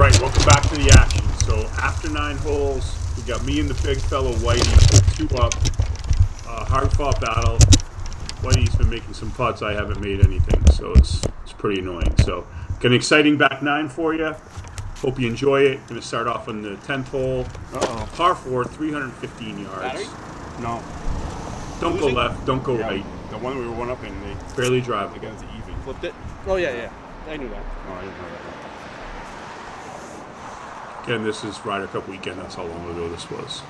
Alright, welcome back to the action. So after 9 holes, we got me and the big fellow Whitey, 2 up. Hard fought battle. Whitey's been making some putts. I haven't made anything, so it's pretty annoying. So got an exciting back 9 for you. Hope you enjoy it. Going to start off on the 10th hole. Par 4, 315 yards. Battery? No. Don't go left. Don't go right. The one we were one up in, they Barely drivable. got it even. Flipped it? Oh, yeah. I knew that. No, I didn't know that. Again, this is Ryder Cup weekend. That's how long ago this was.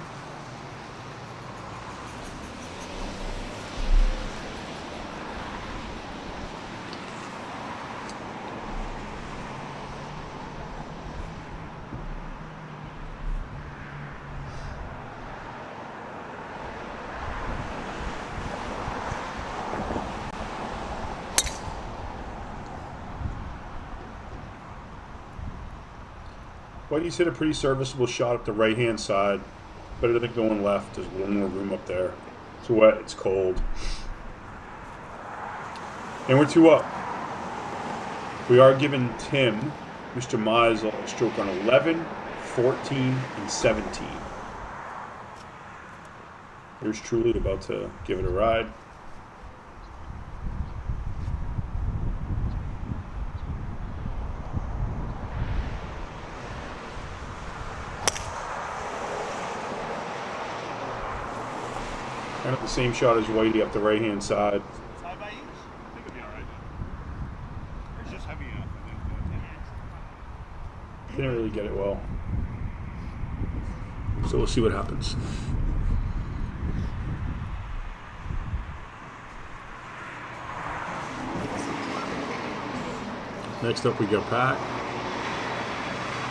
Whitey's hit a pretty serviceable shot up the right-hand side. Better than going left. There's a little more room up there. It's wet. It's cold. And we're 2 up. We are giving Tim, Mr. Meisel, a stroke on 11, 14, and 17. Here's Truly about to give it a ride. Kind of the same shot as Whitey up the right-hand side. Side by each? I think it'll be alright. It's just heavy enough. Didn't really get it well. So we'll see what happens. Next up we got Pat.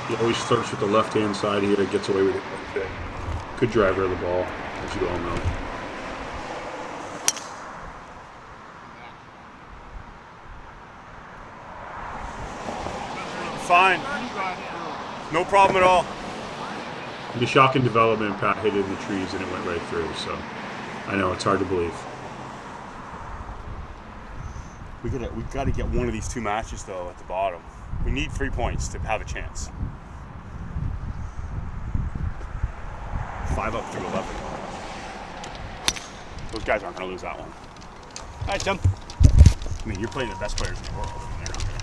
He always starts with the left-hand side here, gets away with it quite a bit. Good driver of the ball, as you all know. Fine. No problem at all. The shocking development, Pat hit it in the trees and it went right through, so I know it's hard to believe. We gotta get one of these 2 matches though at the bottom. We need 3 points to have a chance. 5 up through 11. Those guys aren't gonna lose that one. Hi, Tim. I mean, you're playing the best players in the world. And they're not gonna.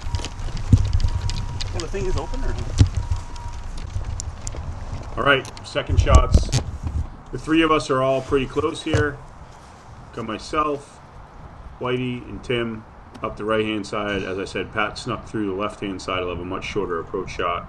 Well, the thing is open, or? All right, second shots. The 3 of us are all pretty close here. Got myself, Whitey, and Tim up the right-hand side. As I said, Pat snuck through the left-hand side. I'll have a much shorter approach shot.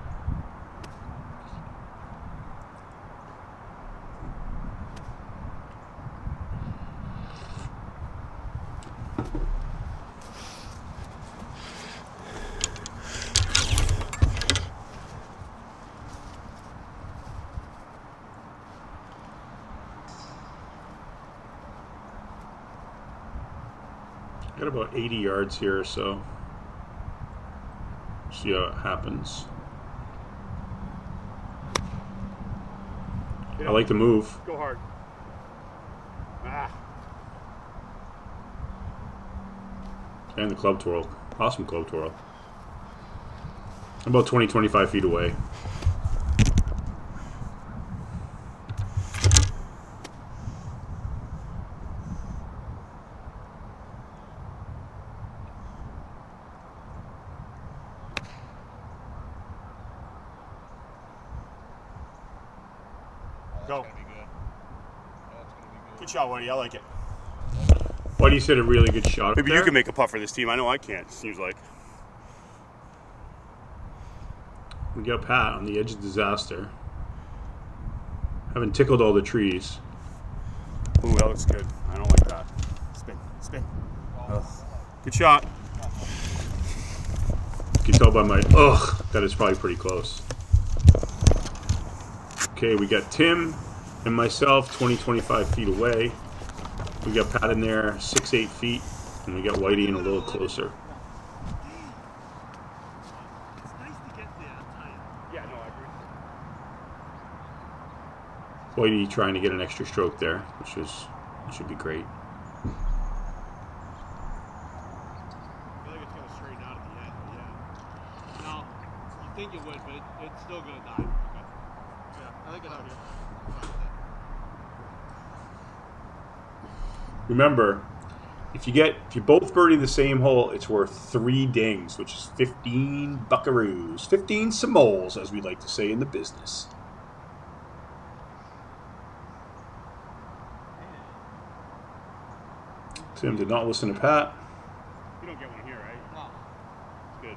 Got about 80 yards here or so. See how it happens. Yeah. I like the move. Go hard. And the club twirl. Awesome club twirl. About 20, 25 feet away. Go. Good shot, Woody. I like it. Whitey's hit a really good shot. Maybe you can make a putt for this team. I know I can't. Seems like. We got Pat on the edge of disaster. Haven't tickled all the trees. Ooh, that looks good. I don't like that. Spin. Ugh. Good shot. You can tell by my that it's probably pretty close. Okay, we got Tim and myself 20, 25 feet away. We got Pat in there 6, 8 feet, and we got Whitey in a little closer. Yeah, no, I agree. Whitey trying to get an extra stroke there, which should be great. think it would, but it's still gonna die. Okay. Yeah, I like it out here. Remember, if you both birdie the same hole, it's worth 3 dings, which is 15 buckaroos, 15 simoles, as we like to say in the business. Tim did not listen to Pat. You don't get one here, right? No. It's good.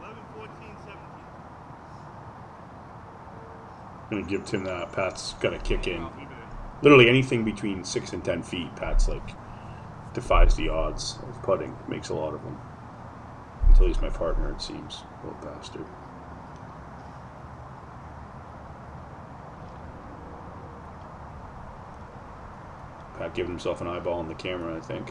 11, 14, 17. I'm going to give Tim that. Pat's got to kick in. I'll leave it in. Literally anything between 6 and 10 feet, Pat's like defies the odds of putting. Makes a lot of them. Until he's my partner, it seems. Little bastard. Pat giving himself an eyeball on the camera, I think.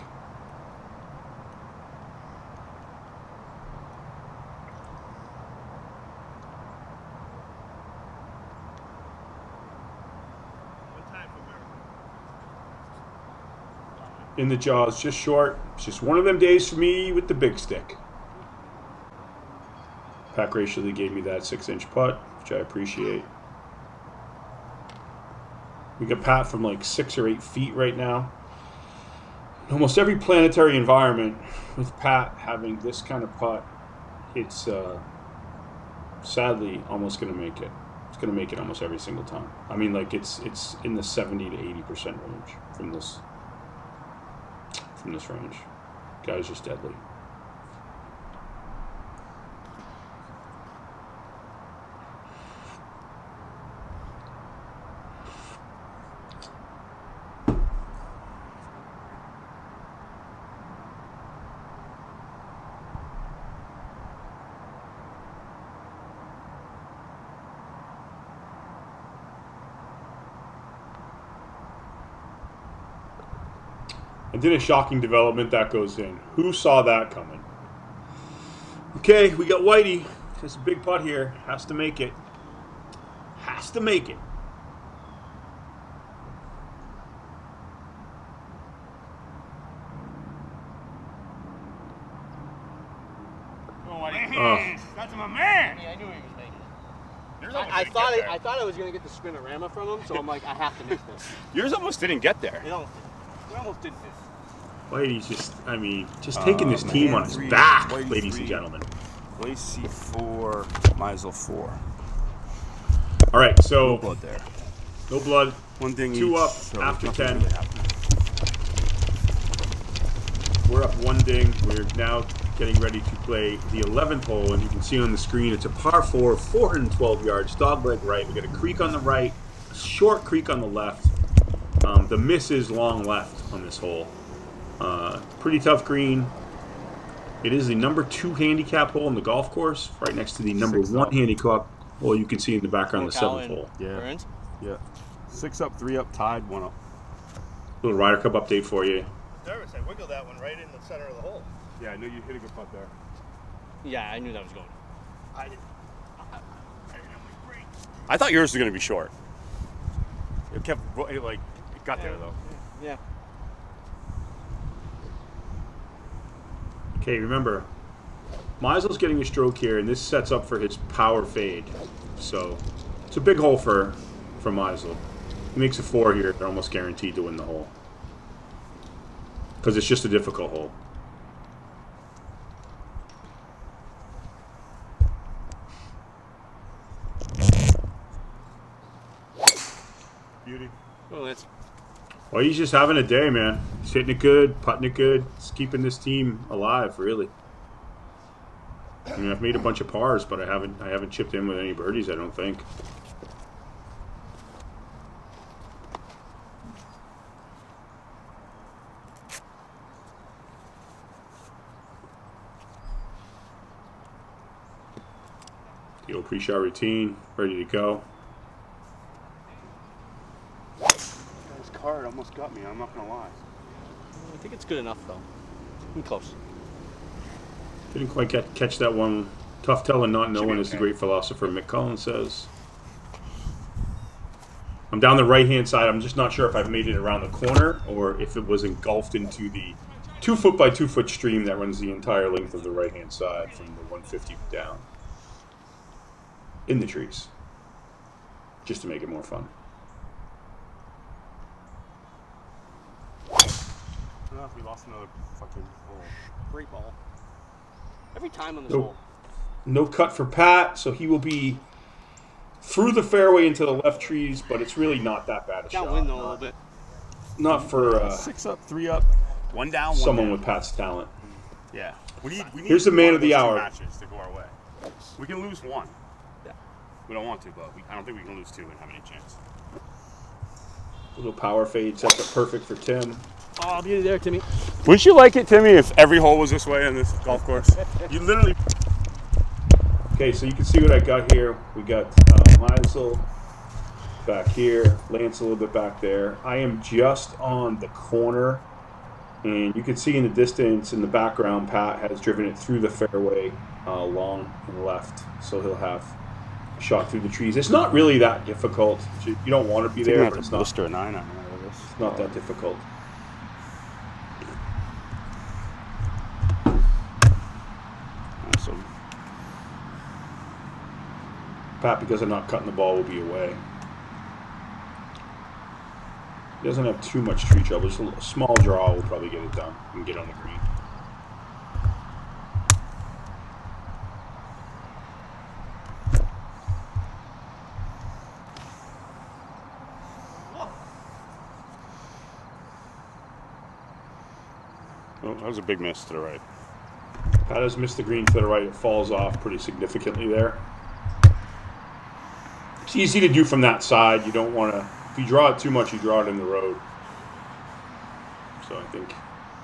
What time for America? In the jaws, just short. It's just one of them days for me with the big stick. Pat graciously gave me that 6-inch putt, which I appreciate. We got Pat from like 6 or 8 feet right now. In almost every planetary environment, with Pat having this kind of putt, it's sadly almost going to make it. It's going to make it almost every single time. I mean, like it's in the 70 to 80% range from this range. Guy's just deadly. And then a shocking development that goes in. Who saw that coming? Okay, we got Whitey. Has a big putt here. Has to make it. Has to make it. Oh, my Oh. man. That's my man. Yeah, I knew he was making it. Yours almost I didn't thought get there. I thought I was gonna get the spinorama from him, so I'm like, I have to make this. Yours almost didn't get there. It almost did. We almost did this. Whitey's just taking this team on his three, back, Whitey ladies three. and gentlemen. Lacey 4, Meisel 4. All right, No so blood there. no blood. One ding 2 each, up so after nothing 10. really happened. We're up 1 ding. We're now getting ready to play the 11th hole, and you can see on the screen it's a par 4, 412 yards, dogleg right. We got a creek on the right, a short creek on the left. The miss is long left on this hole. Pretty tough green. It is the number 2 handicap hole in the golf course, right next to the number 6 1 up. handicap. Well, you can see in the background the 7th hole. Yeah. Burns? Yeah. 6 up, 3 up, tied, 1 up. Little Ryder Cup update for you. Nervous, I wiggled that one right in the center of the hole. Yeah, I knew you hit a good putt there. Yeah, I knew that was going. I didn't know great. I thought yours was going to be short. It kept, it got there though. Yeah. Okay, remember, Meisel's getting a stroke here, and this sets up for his power fade. So it's a big hole for Meisel. He makes a 4 here. They're almost guaranteed to win the hole. Because it's just a difficult hole. Beauty. Oh, that's. Well, he's just having a day, man. He's hitting it good, putting it good. He's keeping this team alive, really. I mean, I've made a bunch of pars, but I haven't chipped in with any birdies, I don't think. The old pre-shot routine, ready to go. This card almost got me, I'm not going to lie. I think it's good enough though. I'm close. Didn't quite catch that one. Tough telling, not knowing, be as the okay. great philosopher Mick Collins says. I'm down the right-hand side. I'm just not sure if I've made it around the corner or if it was engulfed into the 2 foot by 2 foot stream that runs the entire length of the right-hand side from the 150 down. in the trees, just to make it more fun. I don't know if we lost another fucking hole. Great ball. Every time on this Nope. hole. No cut for Pat, so he will be through the fairway into the left trees, but it's really not that bad a shot. Downwind though a little bit. Not for 6 up, 3 up, 1 down, 1 someone down. with Pat's talent. Yeah. We need Here's the man one of the those two hour. matches to go our way. We can lose 1. Yeah. We don't want to, but I don't think we can lose 2 and have any chance. Little power fade sets up perfect for Tim. Oh, I'll be there, Timmy. Wouldn't you like it, Timmy, if every hole was this way on this golf course? You literally... Okay, so you can see what I got here. We got Meisel back here, Lance a little bit back there. I am just on the corner, and you can see in the distance, in the background, Pat has driven it through the fairway, long and left, so he'll have a shot through the trees. It's not really that difficult. You don't want to be there, but it's not, blister a 9 on this. it's not that difficult. Awesome. Pat, because I'm not cutting the ball, will be away. He doesn't have too much tree trouble. Just a small draw will probably get it done and get on the green. Oh, that was a big miss to the right. Pat has missed the green to the right. It falls off pretty significantly there. It's easy to do from that side. You don't want to... If you draw it too much, you draw it in the road. So I think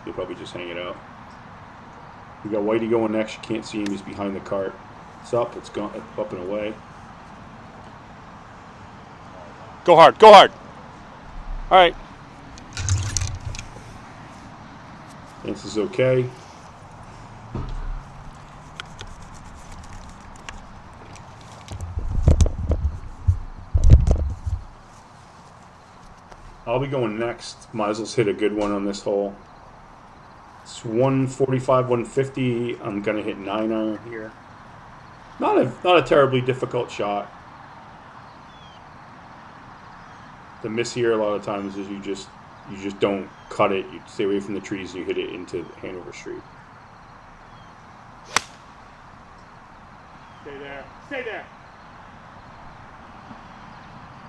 you'll probably just hang it out. We got Whitey going next. You can't see him. He's behind the cart. It's up. It's gone up and away. Go hard. Go hard. All right. Lance is okay. I'll be going next. Meisel's hit a good one on this hole. It's 145, 150. I'm gonna hit 9-iron here. Not a terribly difficult shot. The miss here a lot of times is you just don't cut it. You stay away from the trees and you hit it into Hanover Street. Stay there. Stay there.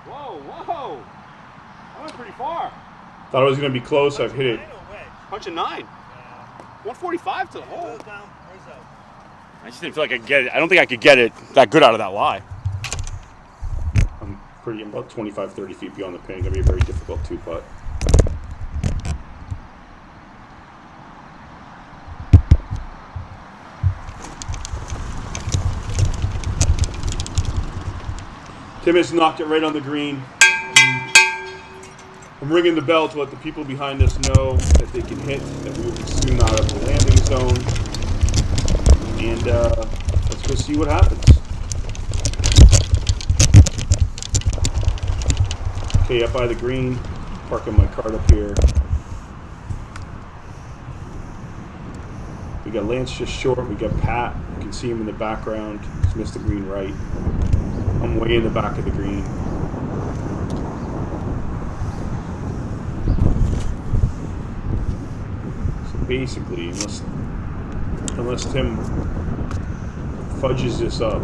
Whoa, whoa. That went pretty far. Thought it was gonna be close. I've hit it. Punch a 9. Yeah. 145 to the hole. Goes down, where's out? I just didn't feel like I could get it. I don't think I could get it that good out of that lie. I'm about 25, 30 feet beyond the pin. Gonna be a very difficult 2-putt. Tim has knocked it right on the green. I'm ringing the bell to let the people behind us know that they can hit, that we will be soon out of the landing zone. And let's go see what happens. Okay, up by the green, parking my cart up here. We got Lance just short, we got Pat, you can see him in the background. He's missed the green right. I'm way in the back of the green. So basically, unless Tim fudges this up,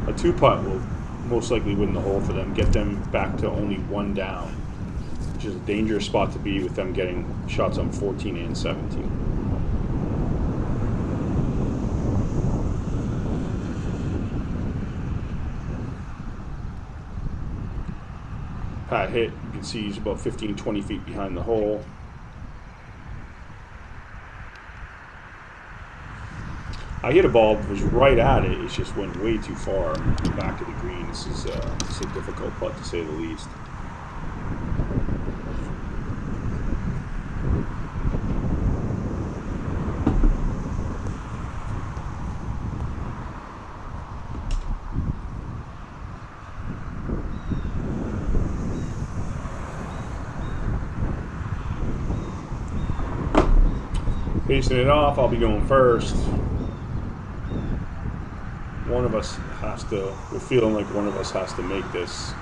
a 2-putt will most likely win the hole for them, get them back to only 1 down, which is a dangerous spot to be with them getting shots on 14 and 17. Pat hit, you can see he's about 15, 20 feet behind the hole. I hit a ball that was right at it, it just went way too far back of the green. This is a difficult putt to say the least. Facing it off, I'll be going first. 1 one of us has to. We're feeling like one of us has to make this,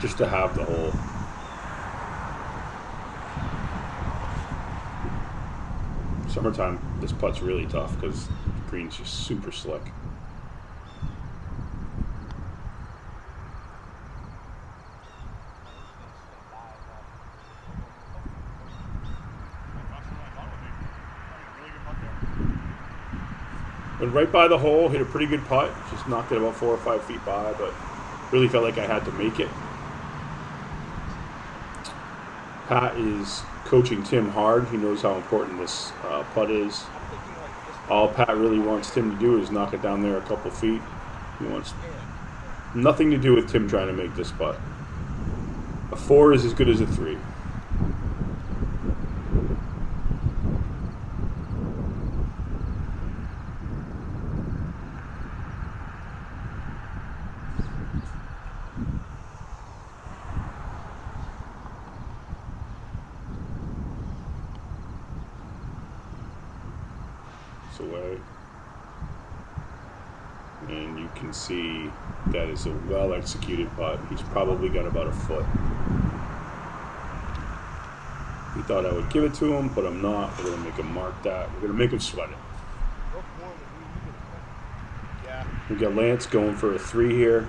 just to have the hole. Summertime, this putt's really tough because the green's just super slick. Went right by the hole, hit a pretty good putt. Just knocked it about 4 or 5 feet by, but really felt like I had to make it. Pat is coaching Tim hard. He knows how important this putt is. All Pat really wants Tim to do is knock it down there a couple feet. He wants nothing to do with Tim trying to make this putt. A 4 is as good as a 3. Away, and you can see that is a well executed putt. He's probably got about a foot. He thought I would give it to him, but I'm not. We're gonna make him mark that. We're gonna make him sweat it. Yeah. We got Lance going for a 3 here.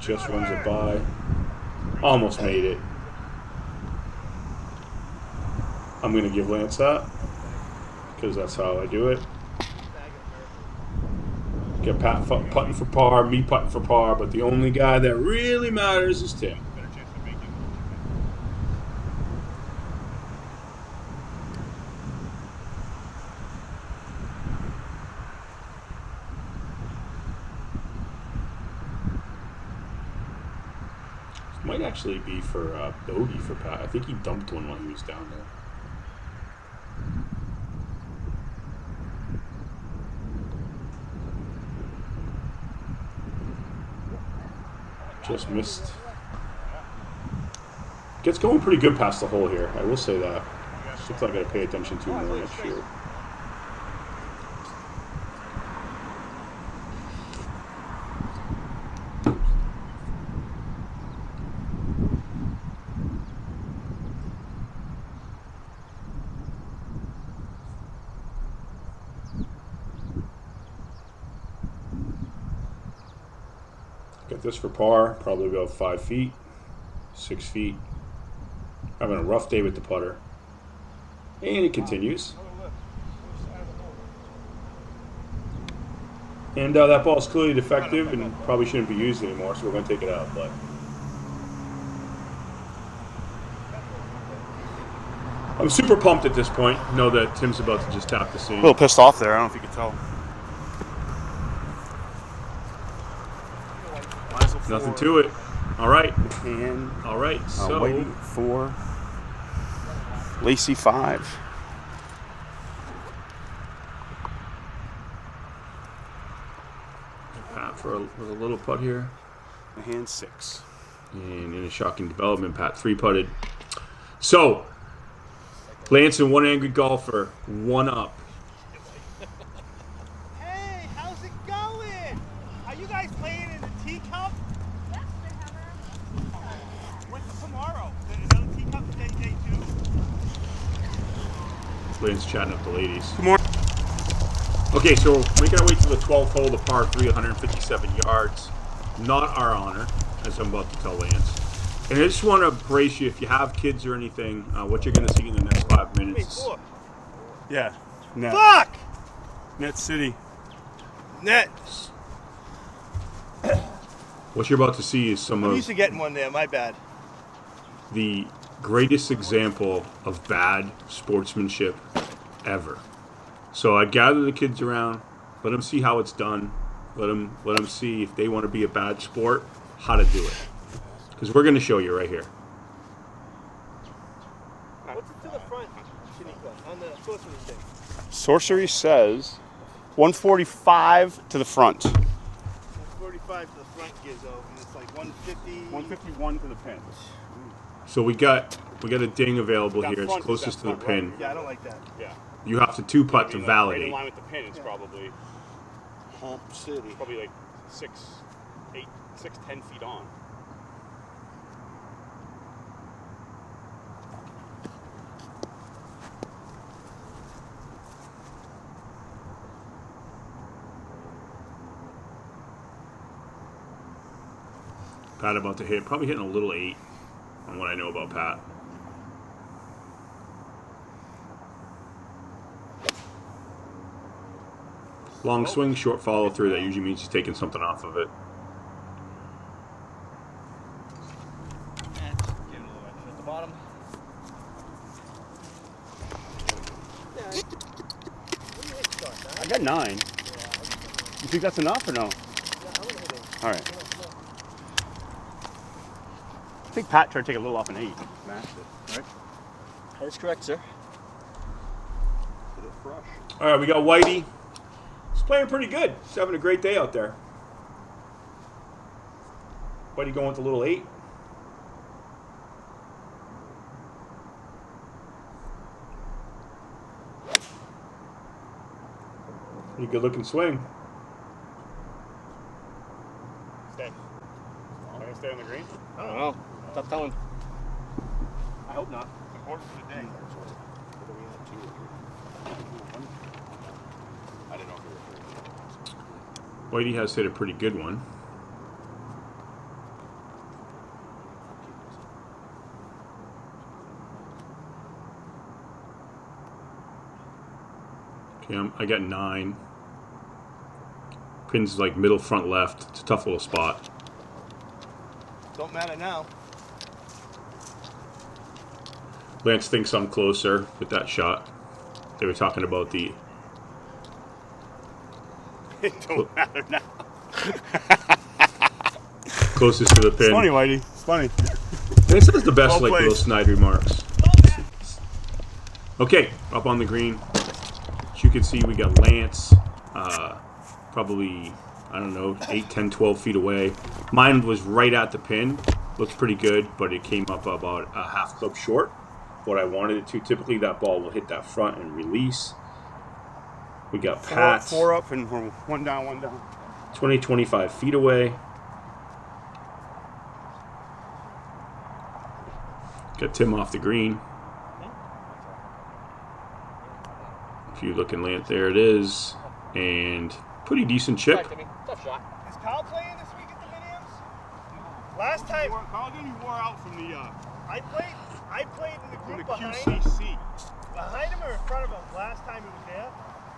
Just runs it by. Almost made it. I'm going to give Lance that because that's how I do it. Get Pat putting for par, me putting for par, but the only guy that really matters is Tim. Might actually be for bogey for Pat. I think he dumped one while he was down there. Just missed. Gets going pretty good past the hole here. I will say that. Something I got to pay attention to more next year. Got this for par, probably about 5 feet, 6 feet. Having a rough day with the putter. And it continues. And that ball is clearly defective and probably shouldn't be used anymore, so we're going to take it out. But I'm super pumped at this point. Know that Tim's about to just tap the scene. A little pissed off there. I don't know if you could tell. Nothing to it. All right. And All right. So waiting for Lacey 5. Pat for a little putt here. Hand 6. And in a shocking development, Pat 3-putted. So, Lance and one angry golfer, 1 up. Hey, how's it going? Are you guys playing in the teacup? Yes, they have When's tomorrow? Is that a teacup day 2? Lance chatting up the ladies. Good morning. Okay, so making our way to the 12th hole, the par 3, 157 yards. Not our honor, as I'm about to tell Lance. And I just want to brace you, if you have kids or anything, what you're going to see in the next 5 minutes. Yeah. Net. Fuck! Net City. Net. What you're about to see is some I'm of used to getting one there, my bad. the greatest example of bad sportsmanship ever. So I'd gather the kids around, let them see how it's done, let them see if they want to be a bad sport, how to do it. Because we're going to show you right here. What's it to the front, Shaniqua, on the sorcery thing? Sorcery says 145 to the front. 45 145 to the front gizzo, and it's like 150. 151 to the pin. So we got a ding available That here. It's front is closest that to the front right. pin. Yeah, I don't like that. Yeah. You have to two putt to Right in validate. line with the pin, it's probably Hump City. probably like 6, 10 feet on. Pat about to hit. Probably hitting a little 8 on what I know about Pat. Long swing, short follow through. That usually means he's taking something off of it. And just give it a little extra at the bottom. I got 9. You think that's enough or no? All right. I think Pat tried to take a little off an 8. Mashed it, right? That is correct, sir. Get it fresh. All right, we got Whitey. He's playing pretty good. He's having a great day out there. Whitey going with a little 8. Pretty good looking swing. Stay. Am I going to stay on the green? I don't know. Stop telling. I hope not. It's important for the day. I didn't know if you were Whitey has hit a pretty good one. Okay, I got 9. Pin's like middle front left. It's a tough little spot. Don't matter now. Lance thinks I'm closer with that shot. They were talking about the It don't matter now. closest to the pin. It's funny, Whitey. It's funny. Lance has the best Well like played. little snide remarks. Okay, up on the green. As you can see, we got Lance probably, I don't know, 8, 10, 12 feet away. Mine was right at the pin. Looks pretty good, but it came up about a half club short of what I wanted it to. Typically, that ball will hit that front and release. We got Pat. 4 up and we're 1 down, 1 down. 20, 25 feet away. Got Tim off the green. If you look in Lance, there it is. And pretty decent chip. Tough shot. Is Kyle playing this week at the Miniums? Last time Carl didn't wore out from the I played in the group behind QCC. him or in front of him last time he was there.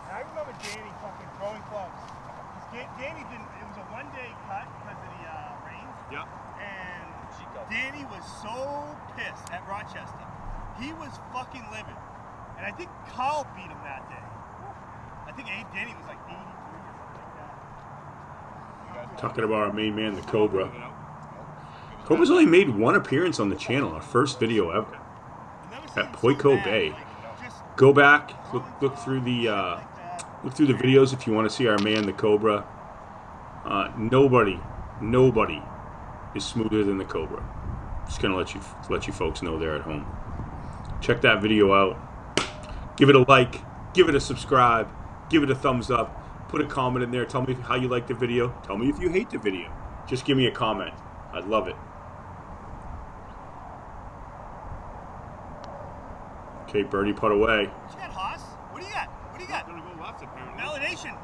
And I remember Danny fucking throwing clubs. Danny didn't. It was a one-day cut because of the rain. Yep. And Danny was so pissed at Rochester. He was fucking livid. And I think Kyle beat him that day. I think Danny was like 83 or something like that. Talking about our main man, the Cobra. Cobra's only made 1 appearance on the channel, our first video ever. At Poico Bay. Go back, look through the videos if you want to see our man, the Cobra. Nobody is smoother than the Cobra. Just gonna let you folks know there at home. Check that video out. Give it a like, give it a subscribe, give it a thumbs up. Put a comment in there. Tell me how you like the video. Tell me if you hate the video. Just give me a comment. I'd love it. Okay, birdie putt away. What you got, Haas? What do you got? What do you got? Gonna go left apparently. Validation.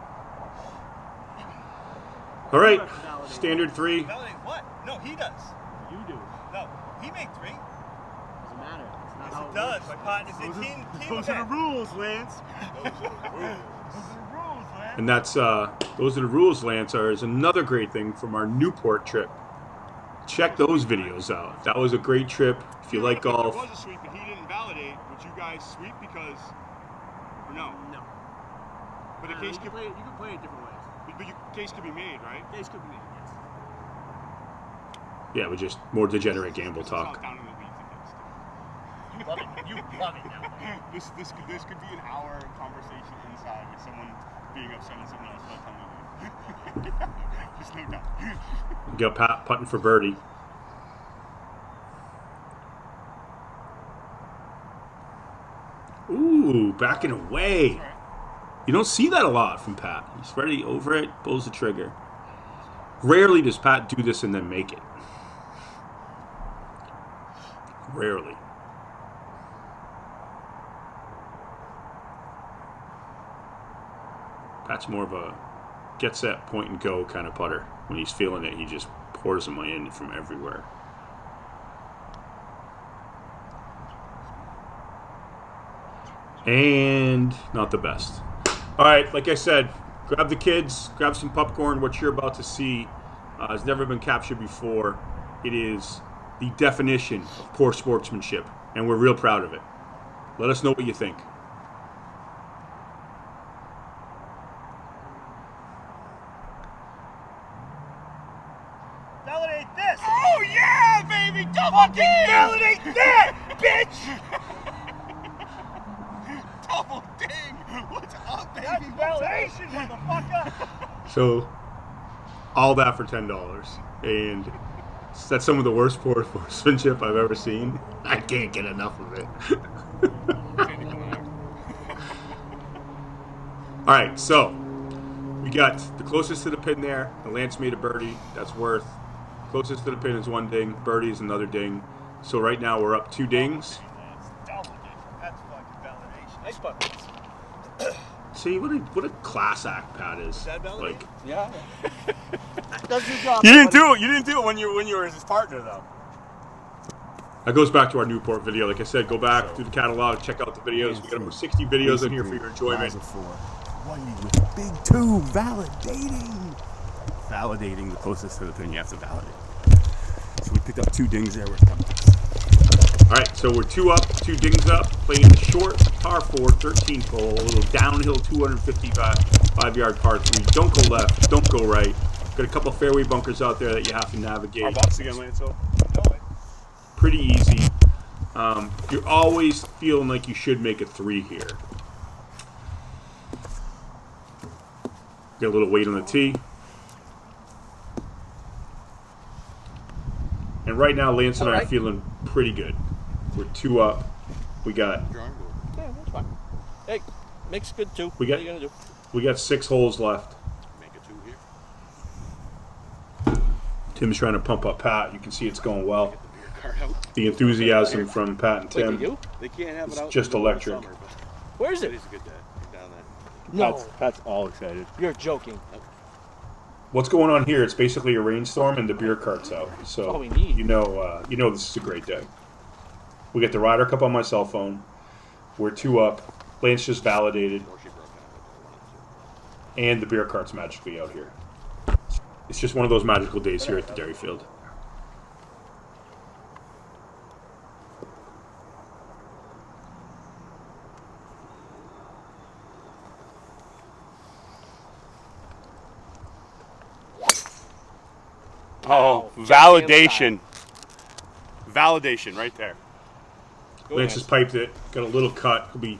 All right, standard 3. Validate what? No, he does. You do. No, he made 3. Doesn't matter. It's not Yes, how it it does. works. My partner's a team Those are the event. rules, Lance. Those are the rules, man. And that's those are the rules, Lancer, is another great thing from our Newport trip. Check those videos out. That was a great trip. If you like golf. There was a sweep, but he didn't validate. Would you guys sweep because, or no? No. But the case you could, can play it different ways. but your case could be made, right? Case could be made, yes. Yeah, we just more degenerate gamble It's all talk. down in the weeds against. You love it. You love it now. This could be an hour conversation inside with someone being upset at someone else by the time we leave. Just no doubt. Got Pat putting for birdie. Ooh, backing away. You don't see that a lot from Pat. He's ready over it, pulls the trigger. Rarely does Pat do this and then make it. Rarely. Pat's more of a get set, point and go kind of putter. When he's feeling it, he just pours them in from everywhere. And not the best. All right, like I said, grab the kids, grab some popcorn. What you're about to see has never been captured before. It is the definition of poor sportsmanship, and we're real proud of it. Let us know what you think. Validate this! Oh yeah, baby, double D! Validate that, bitch! Double ding! What's up, baby? That's validation, motherfucker! So, all that for $10, and that's some of the worst poor sportsmanship I've ever seen. I can't get enough of it. All right, so we got the closest to the pin there. The Lance made a birdie. That's worth. Closest to the pin is one ding. Birdie is another ding. So right now we're up 2 dings. Double ding. That's fucking validation. Nice putt. See what a class act Pat is. that validate? Like, Yeah. That's your job. You didn't do it. You didn't do it when you were his partner, though. that goes back to our Newport video. Like I said, go back through the catalog, check out the videos. We got over 60 videos in here for your enjoyment. With a big 2, validating the closest to the pin. You have to validate. So we picked up 2 dings there. All right, so we're 2 up, 2 dings up, playing the short par 4, 13th hole, a little downhill 255-yard par 3. Don't go left, don't go right. Got a couple fairway bunkers out there that you have to navigate. Our box again, Lance. Pretty easy. You're always feeling like you should make a 3 here. Got a little weight on the tee. And right now, Lance and I are feeling pretty good. We're 2 up. We got. Yeah, that's fine. Hey, makes good too. We got. What are you gonna do? We got 6 holes left. Make a 2 here. Tim's trying to pump up Pat. You can see it's going well. The enthusiasm from Pat and Tim. Wait, you? They can't have It's it out just in the electric. summer, but Where is it it? is a good day down there. No, Pat's all excited. you're joking. What's going on here? It's basically a rainstorm and the beer cart's out. So That's all we need. you know this is a great day. We get the Ryder Cup on my cell phone. We're 2 up. Lance just validated, and the beer cart's magically out here. It's just one of those magical days here at the Dairy Field. Oh, Wow. validation. Validation right there. Go Lance ahead. just piped it. Got a little cut. He'll be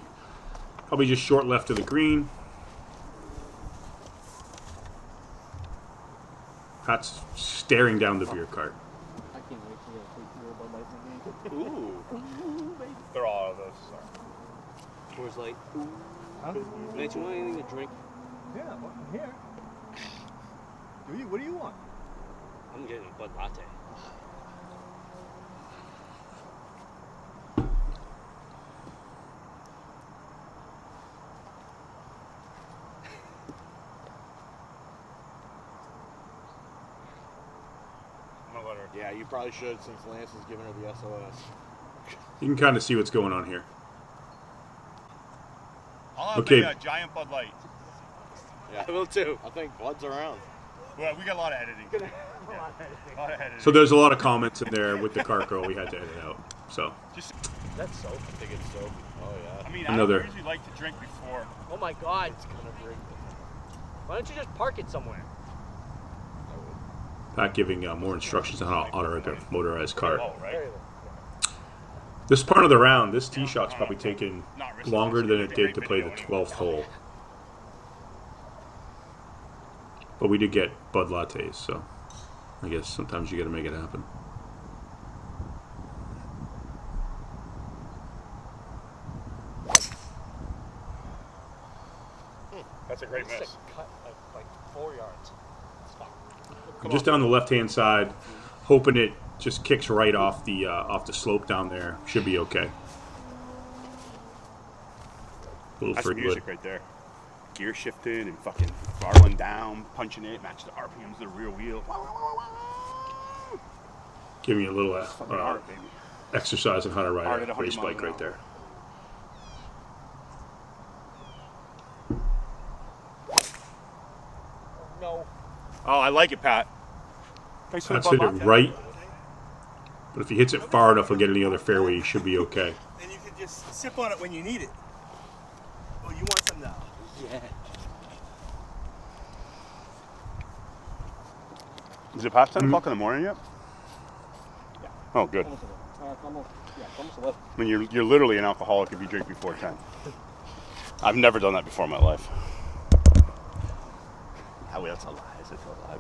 probably just short left of the green. Pat's staring down the beer cart. I can't wait for you to take your Bud Light from me. Ooh. They're all of those. Sorry. Coors Light. Huh? Nate, you want anything to drink? Yeah, well, I'm here. What do you want? I'm getting a Bud Latte. I'm gonna let her. Yeah, you probably should since Lance is giving her the SOS. You can kind of see what's going on here. I'll have Okay. a giant Bud Light. Yeah, I will too. I think Bud's around. Well, we got a lot of editing. A lot of editing. So there's a lot of comments in there with the cart girl. We had to edit out. So Just, That's soap. I think it's soap. Oh yeah. I mean, Another- I don't usually like to drink before. Oh my God. It's gonna break. Why don't you just park it somewhere? Pat giving more instructions on how to rip a motorized cart. Oh, right. This part of the round, this tee shot's probably taken Not risky. longer than it did to play the 12th hole. But we did get Bud Lattes, so I guess sometimes you got to make it happen. That's a great miss. Cut like 4 yards. Stop. I'm just down the left-hand side, hoping it just kicks right off the slope down there. Should be okay. That's music right there. Gear shifting and fucking barreling down, punching it, match the RPMs of the rear wheel. Give me a little Hard, baby. exercise on how to Hard ride at a 100 race miles bike an right hour. there. No. Oh, I like it, Pat. Thanks for That's the hit Bud it Latte. right, but if he hits it far enough, he'll get in the other fairway. He should be okay. Then you can just sip on it when you need it. Oh, you want some now? Yeah. Is it past 10 o'clock in the morning yet? Yeah. Oh, good. Almost 11. I mean, you're literally an alcoholic if you drink before 10. I've never done that before in my life. Oh, that's a lie. It's a lie.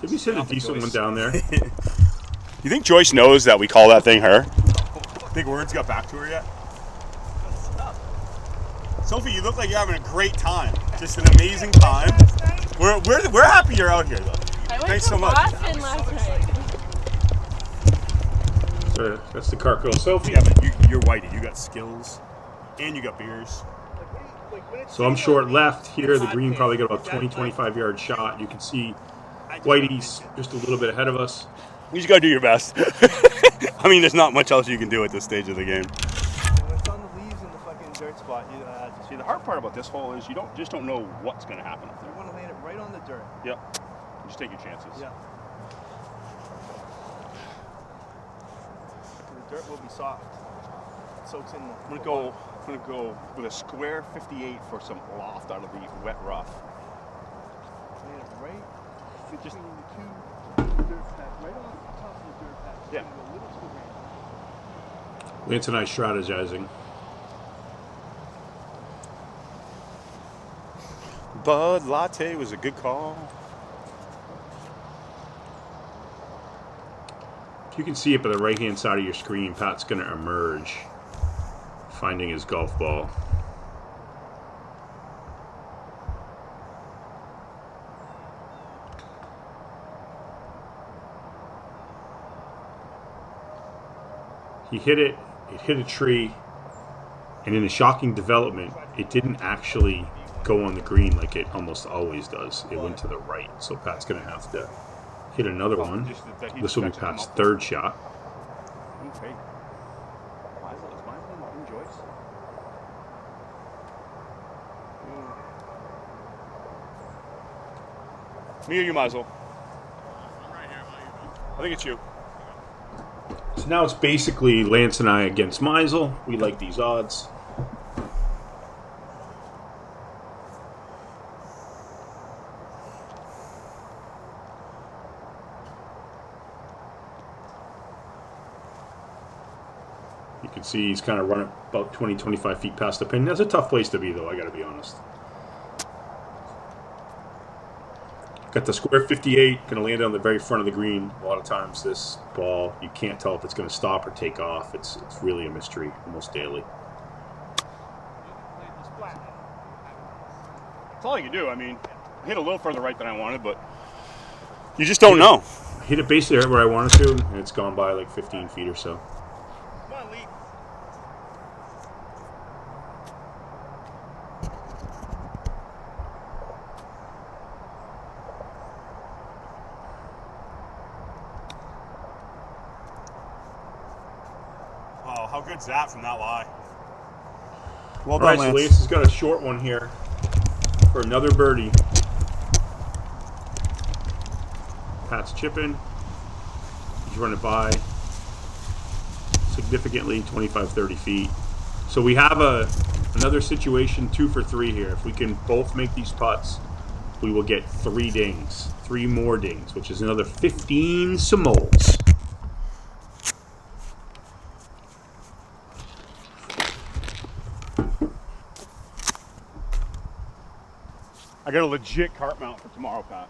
Did we send a decent one down there? You think Joyce knows that we call that thing her? Think words got back to her yet? Sophie, you look like you're having a great time. Just an amazing time. We're happy you're out here, though. I went Thanks to so much. Boston last night. So that's the cart girl, Sophie. Yeah, but you're whitey. You got skills, and you got beers. So I'm short left here. The green probably got about 20, 25 yard shot. You can see Whitey's just a little bit ahead of us. You just gotta do your best. I mean, there's not much else you can do at this stage of the game. When it's on the leaves in the fucking dirt spot, you See, the hard part about this hole is you don't know what's gonna happen up there. want to land it right on the dirt. Yep. Just take your chances. Yeah. The dirt will be soft. It soaks in the. I'm gonna go with a square 58 for some loft out of the wet rough. Land it right between the two dirt pads, right on top of the dirt pad. Yeah. A little to the right. Lance and I strategizing. Bud Latte was a good call. You can see it by the right hand side of your screen. Pat's going to emerge, finding his golf ball. He hit it hit a tree, and in a shocking development, it didn't actually go on the green like it almost always does. It went to the right, so Pat's going to have to hit another one. This will be Pat's third shot. Okay. Is mine in Joyce? Me or you, Mazel? I'm right here. How you doing? I think it's you. So now it's basically Lance and I against Meisel. We like these odds. You can see he's kind of running about 20, 25 feet past the pin. That's a tough place to be, though, I got to be honest. Got the square 58, going to land on the very front of the green. A lot of times this ball, you can't tell if it's going to stop or take off. It's really a mystery almost daily. That's all you can do. I mean, I hit a little further right than I wanted, but you just don't know. I hit it basically right where I wanted to, and it's gone by like 15 feet or so. Come on, Lee. Oh, how good's that from that lie? Well All right, so Lance has got a short one here for another birdie. Pat's chipping. He's running by significantly, 25, 30 feet. So we have another situation, 2 for 3 here. If we can both make these putts, we will get 3 dings, 3 more dings, which is another 15 simoles. I got a legit cart mount for tomorrow, Pat.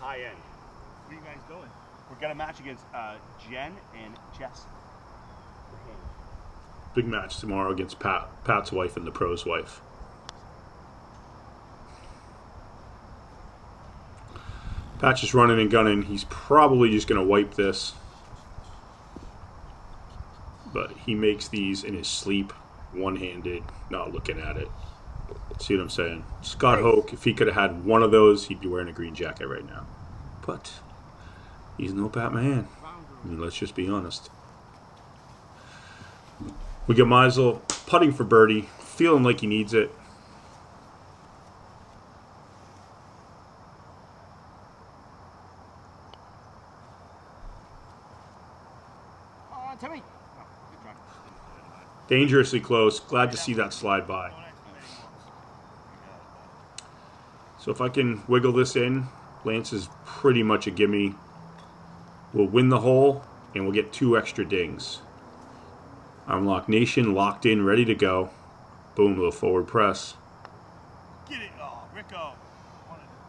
High end. Where are you guys going? We're gonna match against Jen and Jess. Big match tomorrow against Pat's wife and the pro's wife. Pat's just running and gunning. He's probably just going to wipe this. But he makes these in his sleep, one-handed, not looking at it. See what I'm saying? Scott Hoke, if he could have had one of those, he'd be wearing a green jacket right now. But he's no Batman. I mean, let's just be honest. We got Meisel putting for birdie, feeling like he needs it. Timmy. Dangerously close. Glad to see that slide by. So if I can wiggle this in, Lance is pretty much a gimme. We'll win the hole, and we'll get 2 extra dings. Unlock Nation, locked in, ready to go. Boom, little forward press. Get it. Oh, Rico.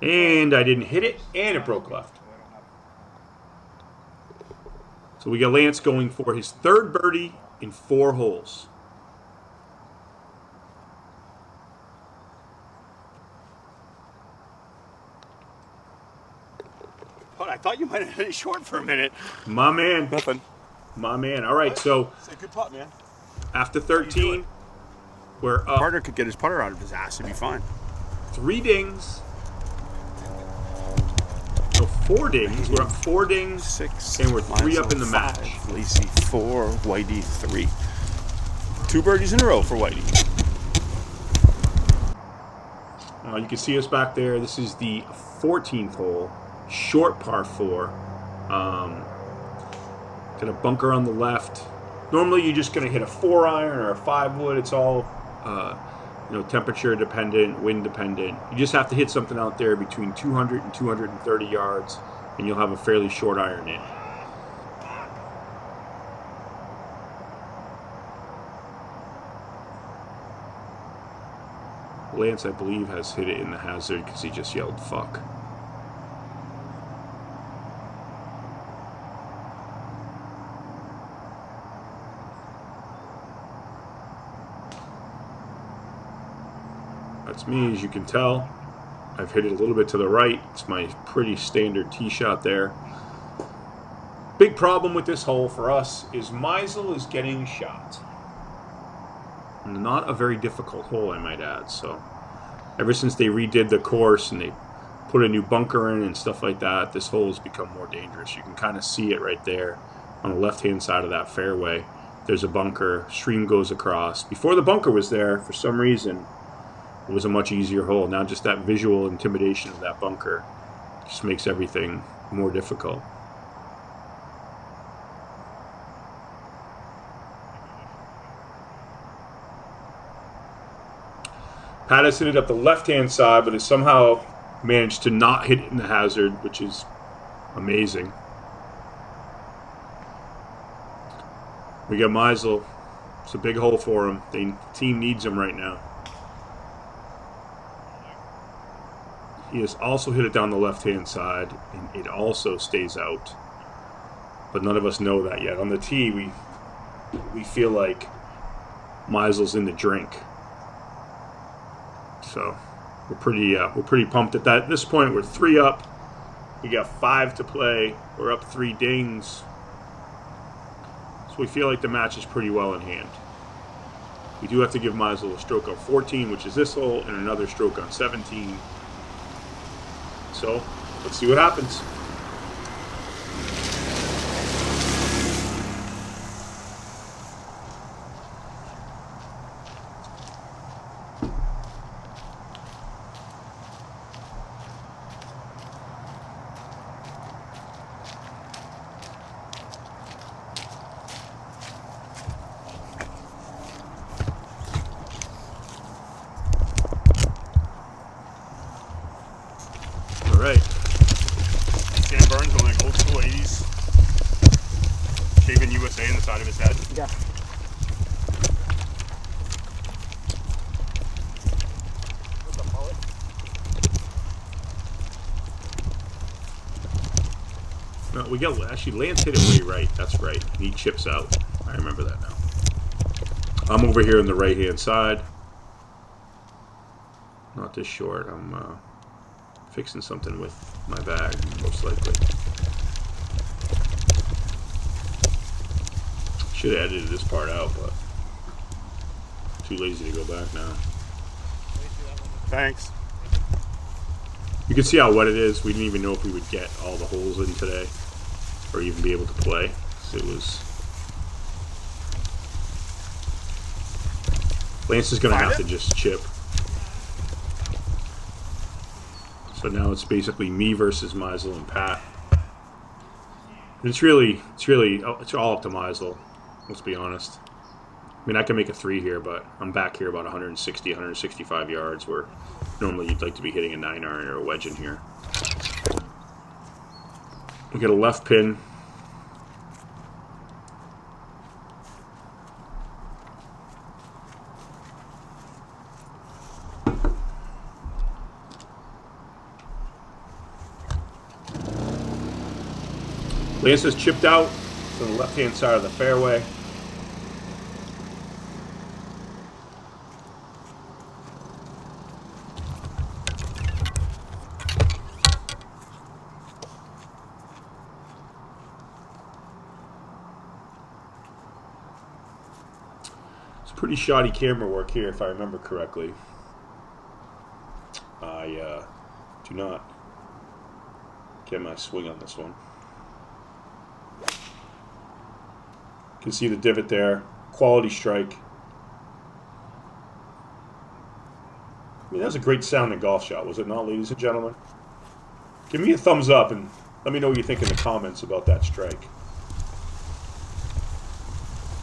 And I didn't hit it, and it broke left. So we got Lance going for his 3rd birdie in 4 holes. I thought you might have hit it short for a minute. My man. Nothing. My man. All right, so It's a good putt, man. after 13, we're up Carter could get his putter out of his ass. It'd be fine. 3 dings. So 4 dings. We're up 4 dings. 6. And we're 3 up in the match. 5, Lacey 4, Whitey 3. 2 birdies in a row for Whitey. You can see us back there. This is the 14th hole. Short par 4. Got a bunker on the left. Normally you're just going to hit a 4-iron or a 5-wood. It's all temperature dependent, wind dependent. You just have to hit something out there between 200 and 230 yards, and you'll have a fairly short iron in. Lance, I believe, has hit it in the hazard because he just yelled fuck. That's me, as you can tell. I've hit it a little bit to the right. It's my pretty standard tee shot there. Big problem with this hole for us is Meisel is getting shot. Not a very difficult hole, I might add. So, ever since they redid the course and they put a new bunker in and stuff like that, this hole has become more dangerous. You can kind of see it right there on the left-hand side of that fairway. There's a bunker. Stream goes across. Before the bunker was there, for some reason, it was a much easier hole. Now just that visual intimidation of that bunker just makes everything more difficult. Pat has hit it up the left-hand side, but has somehow managed to not hit it in the hazard, which is amazing. We got Meisel. It's a big hole for him. The team needs him right now. He has also hit it down the left-hand side, and it also stays out. But none of us know that yet. On the tee, we feel like Meisel's in the drink. So we're pretty pumped at that. At this point, we're 3 up. We got 5 to play. We're up 3 dings. So we feel like the match is pretty well in hand. We do have to give Meisel a stroke on 14, which is this hole, and another stroke on 17. So, let's see what happens. All right. Sam Burns on like old school 80s. Shaving USA in the side of his head. Yeah. No, we got actually Lance hit it way right. That's right. He chips out. I remember that now. I'm over here on the right hand side. Not this short. I'm fixing something with my bag, most likely. Should have edited this part out, but too lazy to go back now. Thanks. You can see how wet it is. We didn't even know if we would get all the holes in today or even be able to play. So it was... Lance is going to have to just chip. So now it's basically me versus Meisel and Pat. And it's all up to Meisel. Let's be honest. I mean, I can make a 3 here, but I'm back here about 160, 165 yards, where normally you'd like to be hitting a 9-iron or a wedge in here. We get a left pin. Lance is chipped out to the left-hand side of the fairway. It's pretty shoddy camera work here, if I remember correctly. I do not get my swing on this one. You can see the divot there. Quality strike. I mean, that was a great sounding golf shot, was it not, ladies and gentlemen? Give me a thumbs up and let me know what you think in the comments about that strike.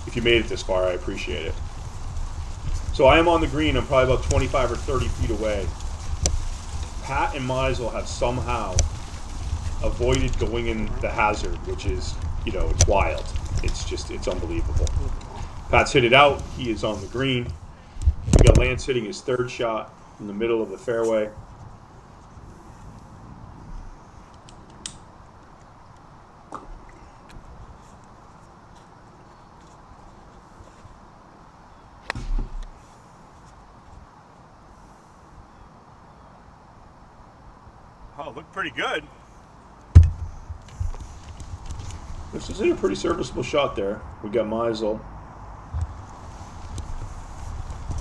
If you made it this far, I appreciate it. So I am on the green. I'm probably about 25 or 30 feet away. Pat and Meisel have somehow avoided going in the hazard, which is, you know, it's wild. It's unbelievable. Pat's hit it out. He is on the green. We got Lance hitting his 3rd shot in the middle of the fairway. Oh, looked pretty good. This is a pretty serviceable shot there. We got Meisel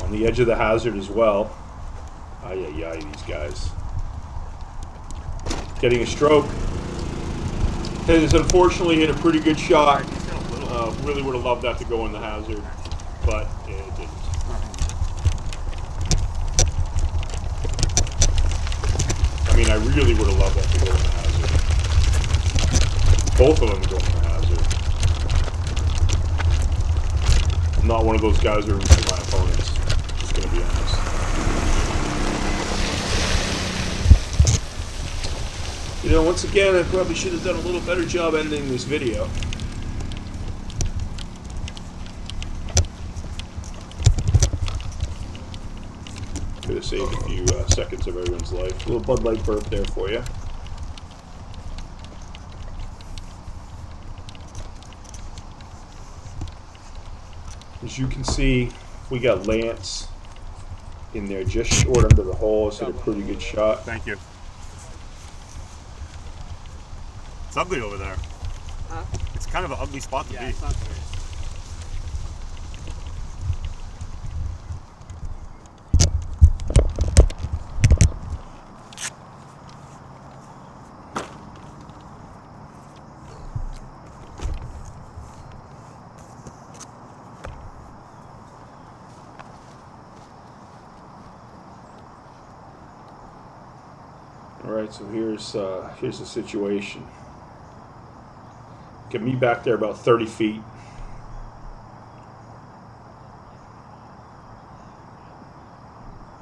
on the edge of the hazard as well. Ay, these guys. Getting a stroke. Has unfortunately hit a pretty good shot. Really would have loved that to go in the hazard, but it didn't. I mean, I really would have loved that to go in the hazard. Both of them go in the hazard. I'm not one of those guys who are for my opponents. Just gonna be honest. You know, once again, I probably should have done a little better job ending this video. Could have saved a few seconds of everyone's life. A little Bud Light burp there for you. As you can see, we got Lance in there just short under the hole. It's hit a pretty good shot. Thank you. It's ugly over there. Huh? It's kind of an ugly spot to be. It's not great. Alright, so here's the situation. Get me back there about 30 feet.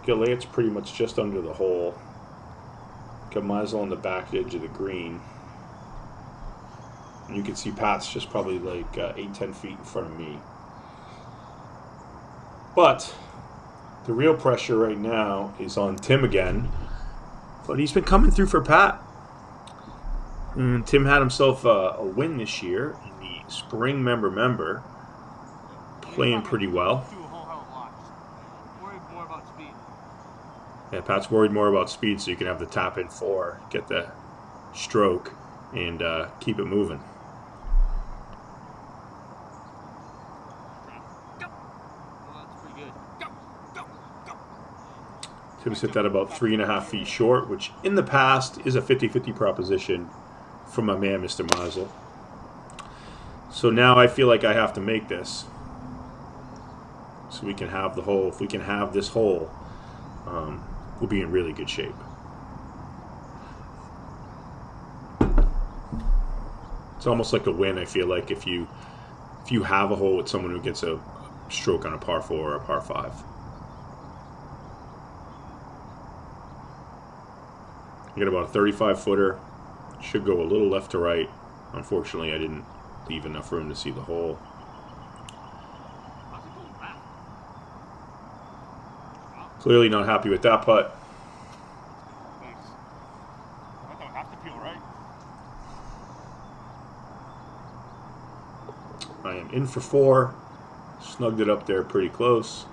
Get Lance pretty much just under the hole. Get Meisel on the back edge of the green. And you can see Pat's just probably like 8-10 feet in front of me. But the real pressure right now is on Tim again. But he's been coming through for Pat. And Tim had himself a win this year in the spring member. Playing pretty well. Do a whole hell of a lot. Just worry more about speed. Yeah, Pat's worried more about speed, so you can have the tap in 4, get the stroke, and keep it moving. Well, that's pretty good. Tim's hit that about 3.5 feet short, which in the past is a 50-50 proposition from my man, Mr. Meisel. So now I feel like I have to make this. So we can have the hole. If we can have this hole, we'll be in really good shape. It's almost like a win, I feel like, if you have a hole with someone who gets a stroke on a par 4 or a par 5. You got about a 35-footer. Should go a little left to right. Unfortunately, I didn't leave enough room to see the hole. Clearly not happy with that putt. Thanks. I don't have to feel right. I am in for 4. Snugged it up there pretty close.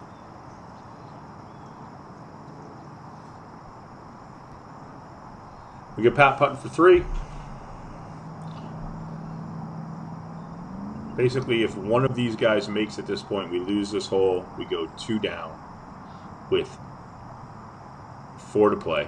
We get Pat putting for 3. Basically, if one of these guys makes at this point, we lose this hole. We go 2 down with 4 to play.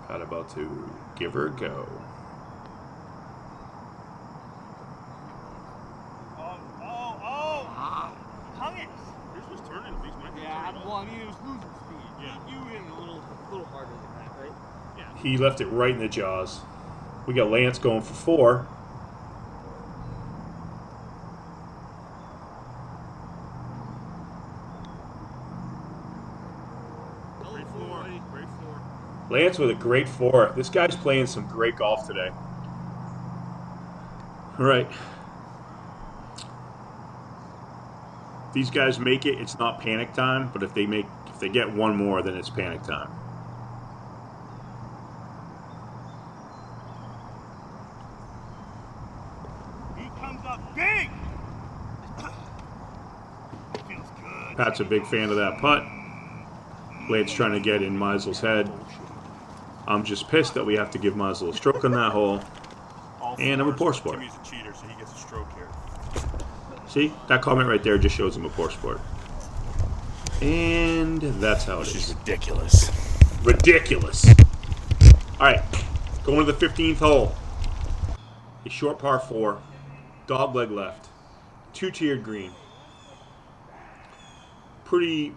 Pat about to give her a go. Hung it. Yours was turning at least. Mine Yeah, didn't turn at well, all. I mean, it was losing speed. Yeah. You were hitting a little harder than that, right? Yeah. He left it right in the jaws. We got Lance going for 4. Great 4. Great 4. Lance with a great 4. This guy's playing some great golf today. All right. These guys make it. It's not panic time, but if they get one more, then it's panic time. He comes up big. Feels good. Pat's a big fan of that putt. Lance trying to get in Meisel's head. I'm just pissed that we have to give Meisel a stroke on that hole. And I'm a poor sport. Timmy's a cheater, so he gets a stroke here. See? That comment right there just shows him a poor sport. And that's how it Which is is. ridiculous. Ridiculous. All right. Going to the 15th hole. A short par 4. Dogleg left. 2-tiered green. Pretty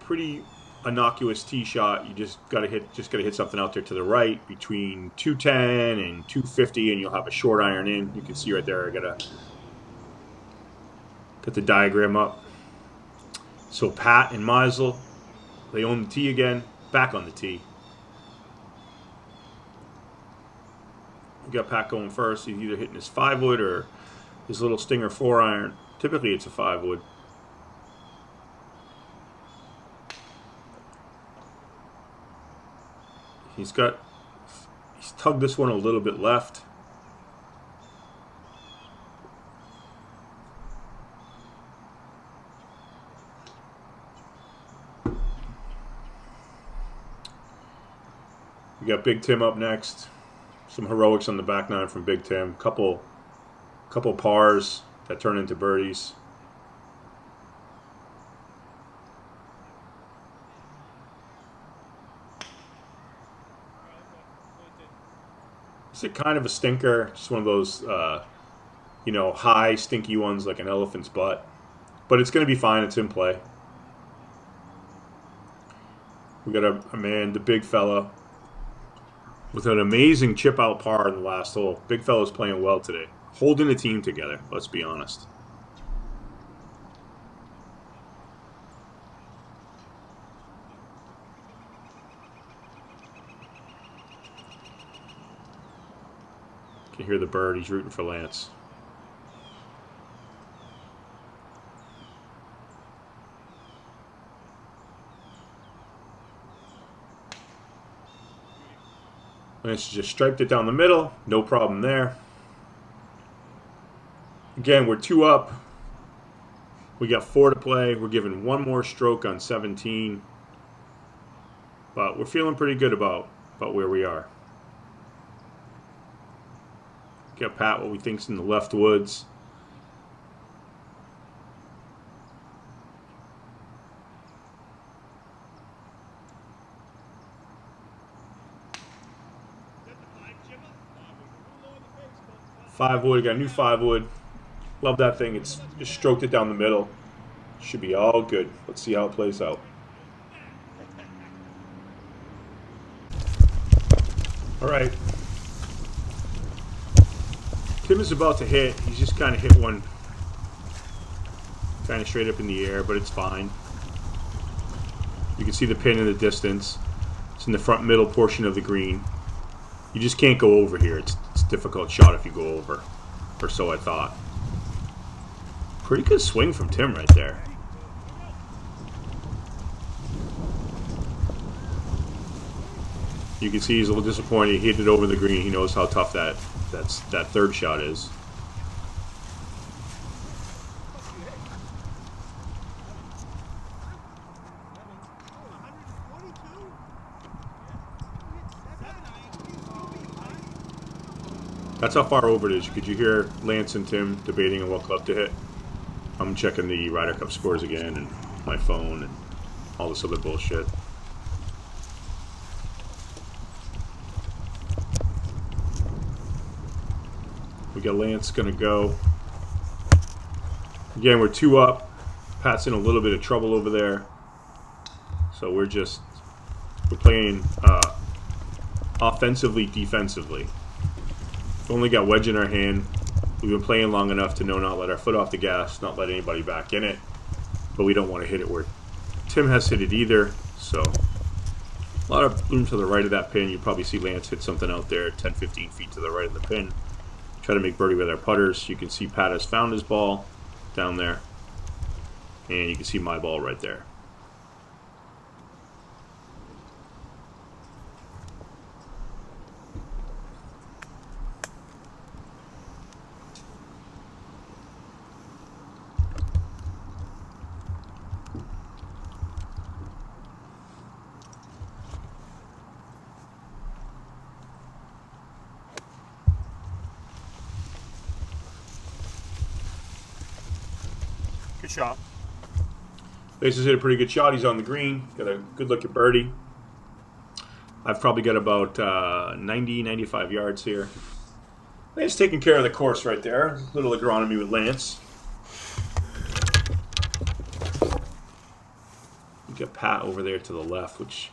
innocuous tee shot. You just gotta hit something out there to the right between 210 and 250, and you'll have a short iron in. You can see right there. I got the diagram up. So Pat and Meisel, they own the tee again. Back on the tee. We got Pat going first. He's either hitting his 5-wood or his little Stinger 4-iron. Typically, it's a 5-wood. He's tugged this one a little bit left. We got Big Tim up next. Some heroics on the back nine from Big Tim. Couple pars that turn into birdies. It's a kind of a stinker, just one of those, high, stinky ones like an elephant's butt. But it's going to be fine. It's in play. We got a man, the big fella, with an amazing chip out par in the last hole. Big fella's playing well today. Holding the team together, let's be honest. You can hear the bird. He's rooting for Lance. Lance just striped it down the middle. No problem there. Again, we're 2 up. We got 4 to play. We're given 1 more stroke on 17. But we're feeling pretty good about where we are. Got Pat what we think's in the left woods. Five wood, got a new 5 wood. Love that thing. It's just stroked it down the middle. Should be all good. Let's see how it plays out. All right. Tim is about to hit. He's just kind of hit one kind of straight up in the air, but it's fine. You can see the pin in the distance. It's in the front middle portion of the green. You just can't go over here. It's a difficult shot if you go over, or so I thought. Pretty good swing from Tim right there. You can see he's a little disappointed. He hit it over the green. He knows how tough that third shot is. That's how far over it is. Could you hear Lance and Tim debating on what club to hit? I'm checking the Ryder Cup scores again and my phone and all this other bullshit. We got Lance gonna go. Again, we're 2 up. Pat's in a little bit of trouble over there. So we're playing offensively, defensively. We've only got wedge in our hand. We've been playing long enough to know not let our foot off the gas, not let anybody back in it. But we don't want to hit it where Tim has hit it either. So a lot of room to the right of that pin. You probably see Lance hit something out there 10, 15 feet to the right of the pin. Try to make birdie with our putters. You can see Pat has found his ball down there. And you can see my ball right there. Good shot. Lance has hit a pretty good shot. He's on the green. Got a good look at birdie. I've probably got about 90, 95 yards here. Lance taking care of the course right there. A little agronomy with Lance. You got Pat over there to the left, which,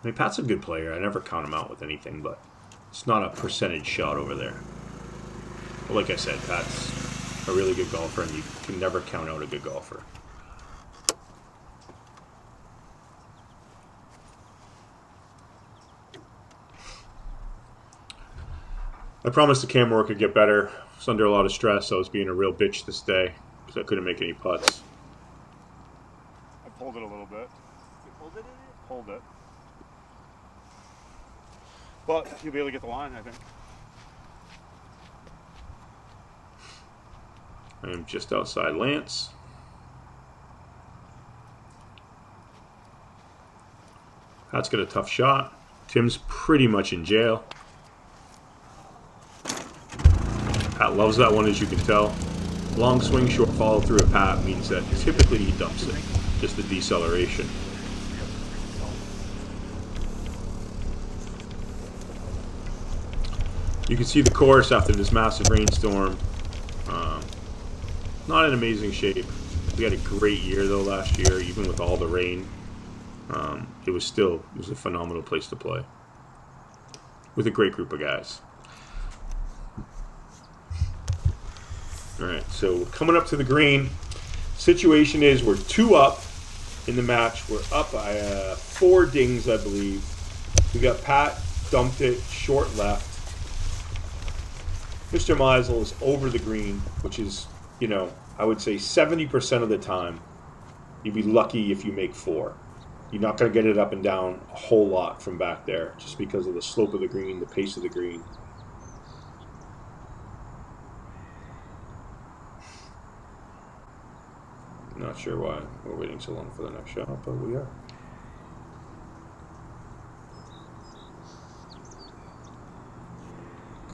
I mean, Pat's a good player. I never count him out with anything, but it's not a percentage shot over there. But like I said, Pat's a really good golfer, and you can never count out a good golfer. I promised the camera work would get better. I was under a lot of stress. I was being a real bitch this day because I couldn't make any putts. I pulled it a little bit. You pulled it in it? Pulled it. But you'll be able to get the line, I think. I am just outside Lance. Pat's got a tough shot. Tim's pretty much in jail. Pat loves that one, as you can tell. Long swing, short follow through a Pat means that typically he dumps it. Just the deceleration. You can see the course after this massive rainstorm. Not in amazing shape. We had a great year though last year, even with all the rain. It was a phenomenal place to play with a great group of guys. All right, so coming up to the green. Situation is we're 2 up in the match. We're up by 4 dings, I believe. We got Pat dumped it short left. Mr. Meisel is over the green, which is, I would say 70% of the time, you'd be lucky if you make 4. You're not going to get it up and down a whole lot from back there just because of the slope of the green, the pace of the green. Not sure why we're waiting so long for the next shot, but we are.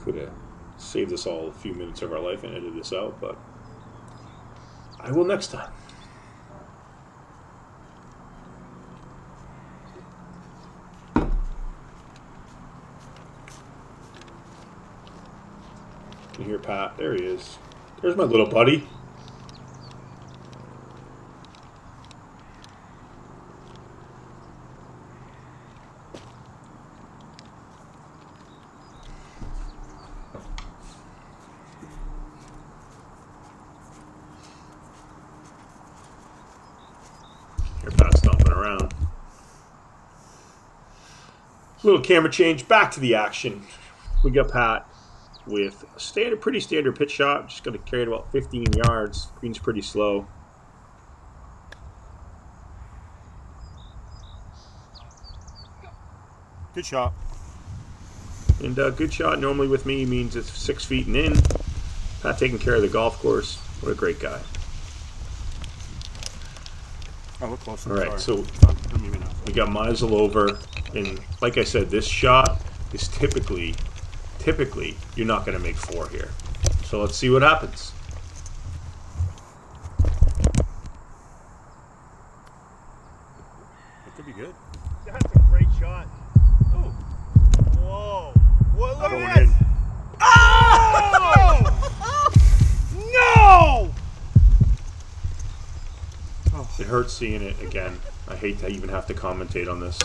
Could have saved us all a few minutes of our life and edited this out, but I will next time. You hear Pat? There he is. There's my little buddy. Hear Pat stomping around. Little camera change. Back to the action. We got Pat with a pretty standard pitch shot. Just going to carry it about 15 yards. Green's pretty slow. Good shot. And good shot normally with me means it's 6 feet and in. Pat taking care of the golf course. What a great guy. Oh, look close. All right, so Maybe not. we got Meisel over. And like I said, this shot is typically you're not going to make 4 here. So let's see what happens. It could be good. That's a great shot. Oh. Whoa. What? Look Going at this. in. Oh! No! It hurts seeing it again. I hate to even have to commentate on this.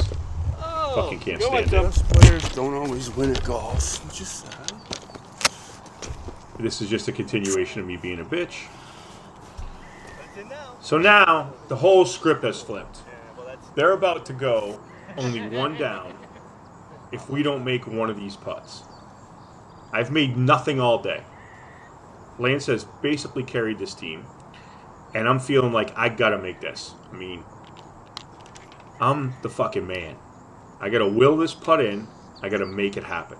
Oh. Fucking can't Go stand on, it. Best players don't always win at golf. Which is sad. This is just a continuation of me being a bitch. That's in now. So now, the whole script has flipped. Yeah, well, that's... They're about to go only 1 down if we don't make one of these putts. I've made nothing all day. Lance has basically carried this team, and I'm feeling like I gotta make this. I mean, I'm the fucking man. I gotta will this putt in. I gotta make it happen.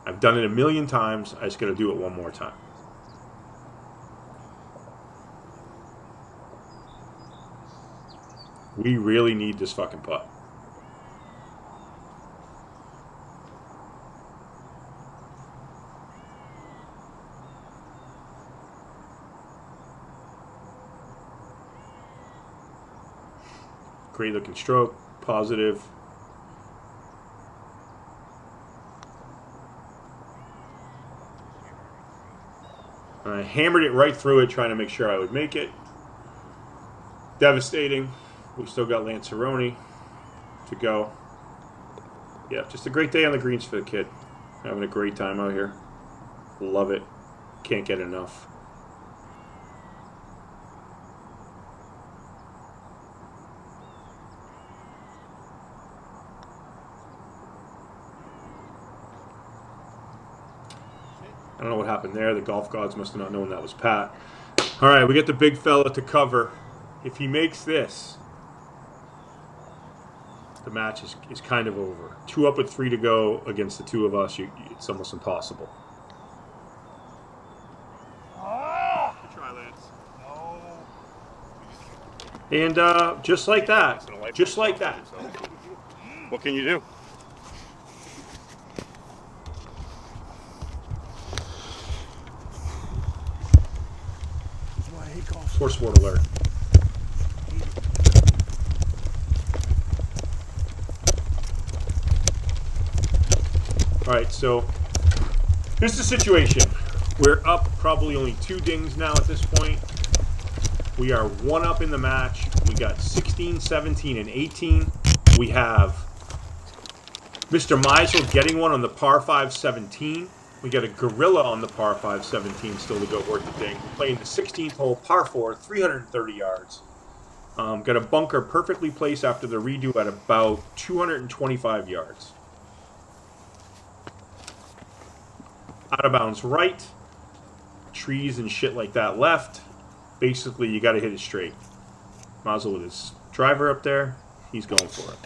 I've done it a million times. I just gotta do it one more time. We really need this fucking putt. Great looking stroke, positive. I hammered it right through it, trying to make sure I would make it. Devastating. We still got Lanceroni to go. Yeah, just a great day on the greens for the kid. Having a great time out here. Love it. Can't get enough. I don't know what happened there. The golf gods must have not known that was Pat. All right, we get the big fella to cover. If he makes this, the match is kind of over. 2 up with 3 to go against the 2 of us. It's almost impossible. Good try, Lance. And just like that, What can you do? That's why I hate golf. Sports sport alert. All right, so here's the situation. We're up probably only 2 dings now at this point. We are 1 up in the match. We got 16, 17, and 18. We have Mr. Meisel getting one on the par 5 17. We got a gorilla on the par 5 17 still to go worth the ding. We're playing the 16th hole, par 4, 330 yards. Got a bunker perfectly placed after the redo at about 225 yards. Out of bounds right. Trees and shit like that left. Basically, you got to hit it straight. Mazel with his driver up there. he's going for it.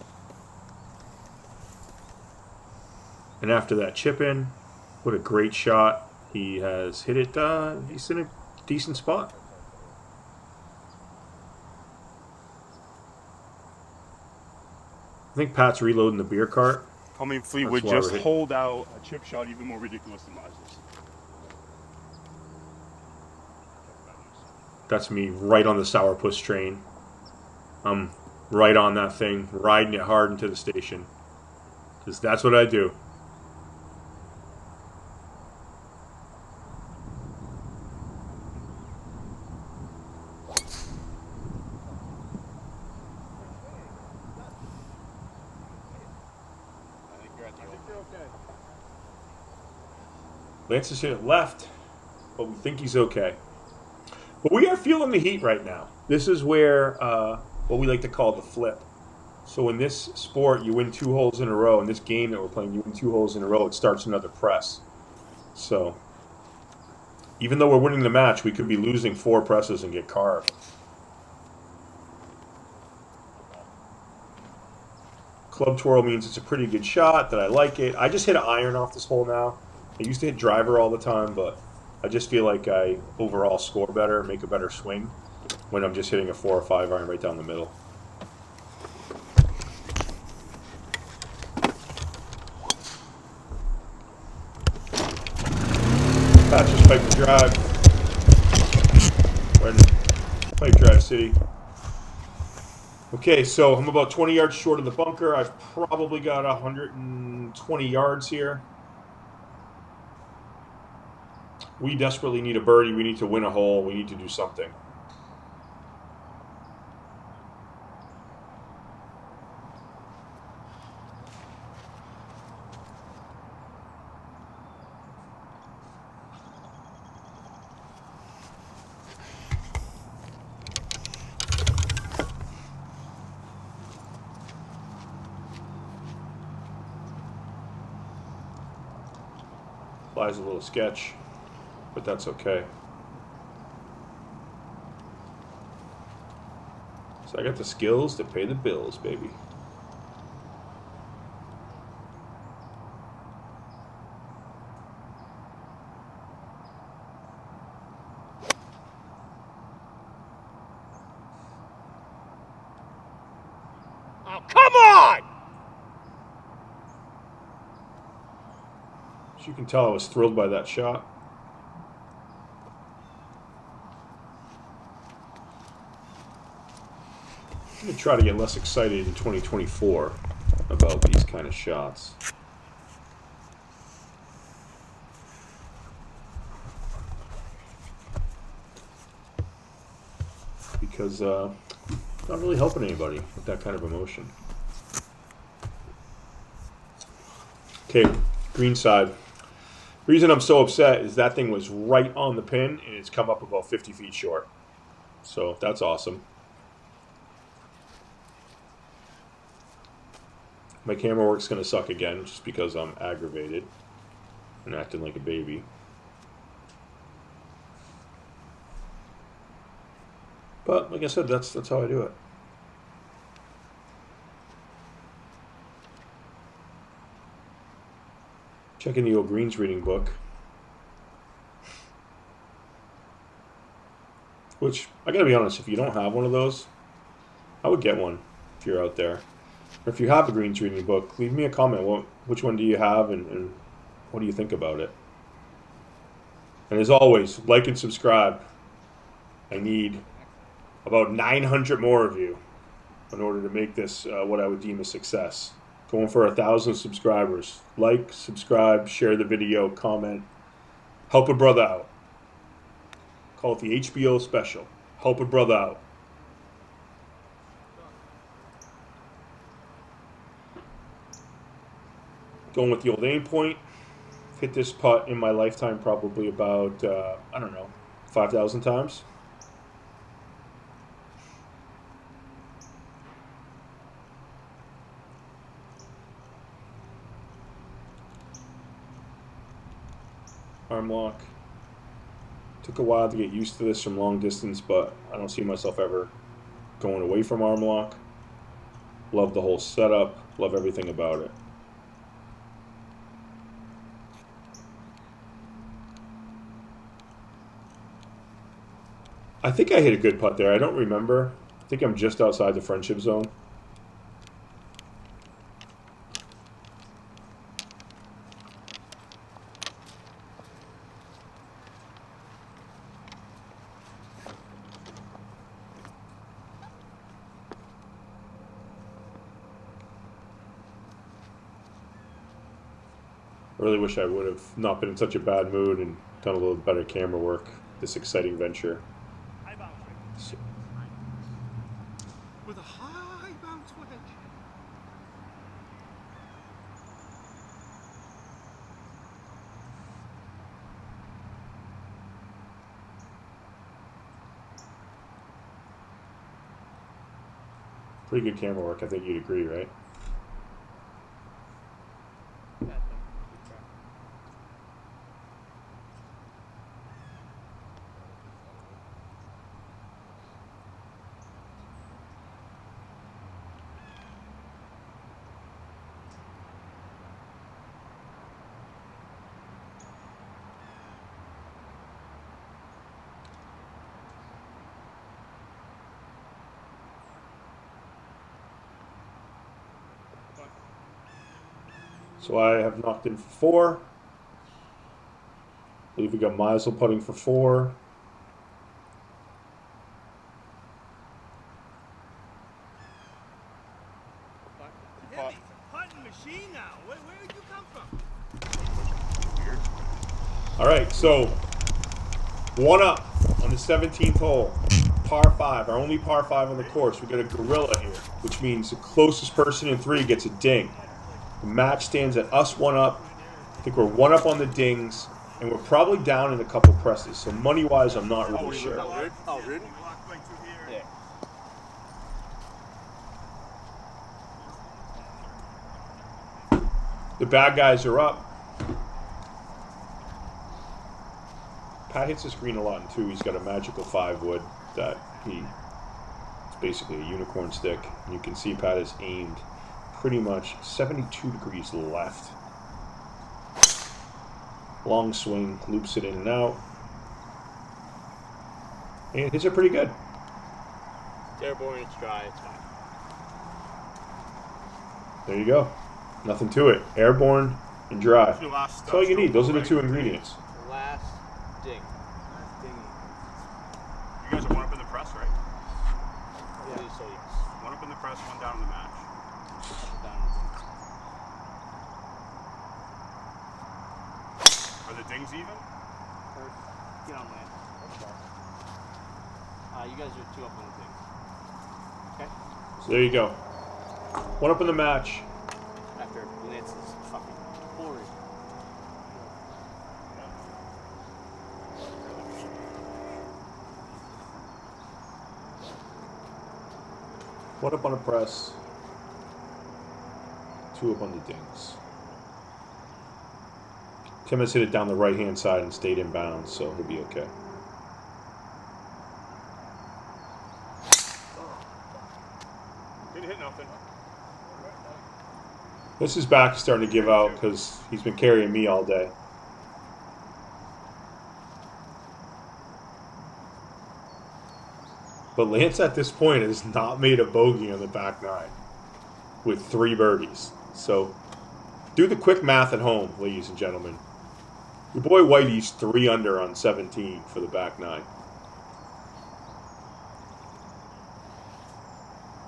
And after that chip in, what a great shot. He has hit it, he's in a decent spot. I think Pat's reloading the beer cart. Tell me Fleetwood That's why just we're hold out a chip shot even more ridiculous than Maz's. That's me right on the sourpuss train. I'm right on that thing, riding it hard into the station. Because that's what I do. Lance has hit it left, but we think he's okay. But we are feeling the heat right now. This is where what we like to call the flip. So in this sport, you win 2 holes in a row. In this game that we're playing, you win 2 holes in a row. It starts another press. So even though we're winning the match, we could be losing 4 presses and get carved. Club twirl means it's a pretty good shot, that I like it. I just hit an iron off this hole now. I used to hit driver all the time, but I just feel like I overall score better, make a better swing when I'm just hitting a 4 or 5 iron right down the middle. Pat's just pipe the drive. We're in pipe drive city. Okay, so I'm about 20 yards short of the bunker. I've probably got 120 yards here. We desperately need a birdie. We need to win a hole. We need to do something. Flies a little sketch, but that's okay. So I got the skills to pay the bills, baby. Oh, come on! As you can tell, I was thrilled by that shot. I'm going to try to get less excited in 2024 about these kind of shots. Because not really helping anybody with that kind of emotion. Okay, green side. Reason I'm so upset is that thing was right on the pin and it's come up about 50 feet short. So that's awesome. My camera work's going to suck again just because I'm aggravated and acting like a baby. But like I said, that's how I do it. Checking the old greens reading book. Which, I gotta be honest, if you don't have one of those, I would get one if you're out there. Or if you have a greens reading book, leave me a comment. Which one do you have and what do you think about it? And as always, like and subscribe. I need about 900 more of you in order to make this what I would deem a success. Going for 1,000 subscribers. Like, subscribe, share the video, comment. Help a brother out. Call it the HBO special. Help a brother out. Going with the old aim point. Hit this putt in my lifetime probably about, 5,000 times. Arm lock. Took a while to get used to this from long distance, but I don't see myself ever going away from arm lock. Love the whole setup. Love everything about it. I think I hit a good putt there. I don't remember. I think I'm just outside the friendship zone. I really wish I would have not been in such a bad mood and done a little better camera work. This exciting venture. High bounce wedge. So, With a high bounce wedge. pretty good camera work. I think you'd agree, right? So I have knocked in for 4. I believe we got Meisel putting for 4. He's a putting machine now. Where did you come from? All right, so 1 up on the 17th hole, par 5, our only par 5 on the course. We got a gorilla here, which means the closest person in 3 gets a ding. The match stands at us 1 up. I think we're 1 up on the dings, and we're probably down in a couple presses. So money-wise, I'm not really sure. Oh, really? Yeah. The bad guys are up. Pat hits the screen a lot, too. He's got a magical 5-wood that it's basically a unicorn stick. And you can see Pat is aimed pretty much 72 degrees left. Long swing, loops it in and out. And hits it pretty good. It's airborne, it's dry, it's fine. There you go. Nothing to it. Airborne and dry. Your last, That's all you need. Those are the right? 2 ingredients. Last ding. You guys are 1 up in the press, right? I believe so, yes. 1 up in the press, 1 down in the match. Down. Are the dings even? Get on land. You guys are 2 up on the things. Okay? So there you go. 1 up in the match. After Lance's fucking horrid. One up on a press. 2 up on the dings. Tim has hit it down the right-hand side and stayed in bounds, so he'll be okay. Didn't hit nothing. This back is starting to give out because he's been carrying me all day. But Lance at this point has not made a bogey on the back 9 with 3 birdies. So do the quick math at home, ladies and gentlemen. Your boy Whitey's 3 under on 17 for the back 9.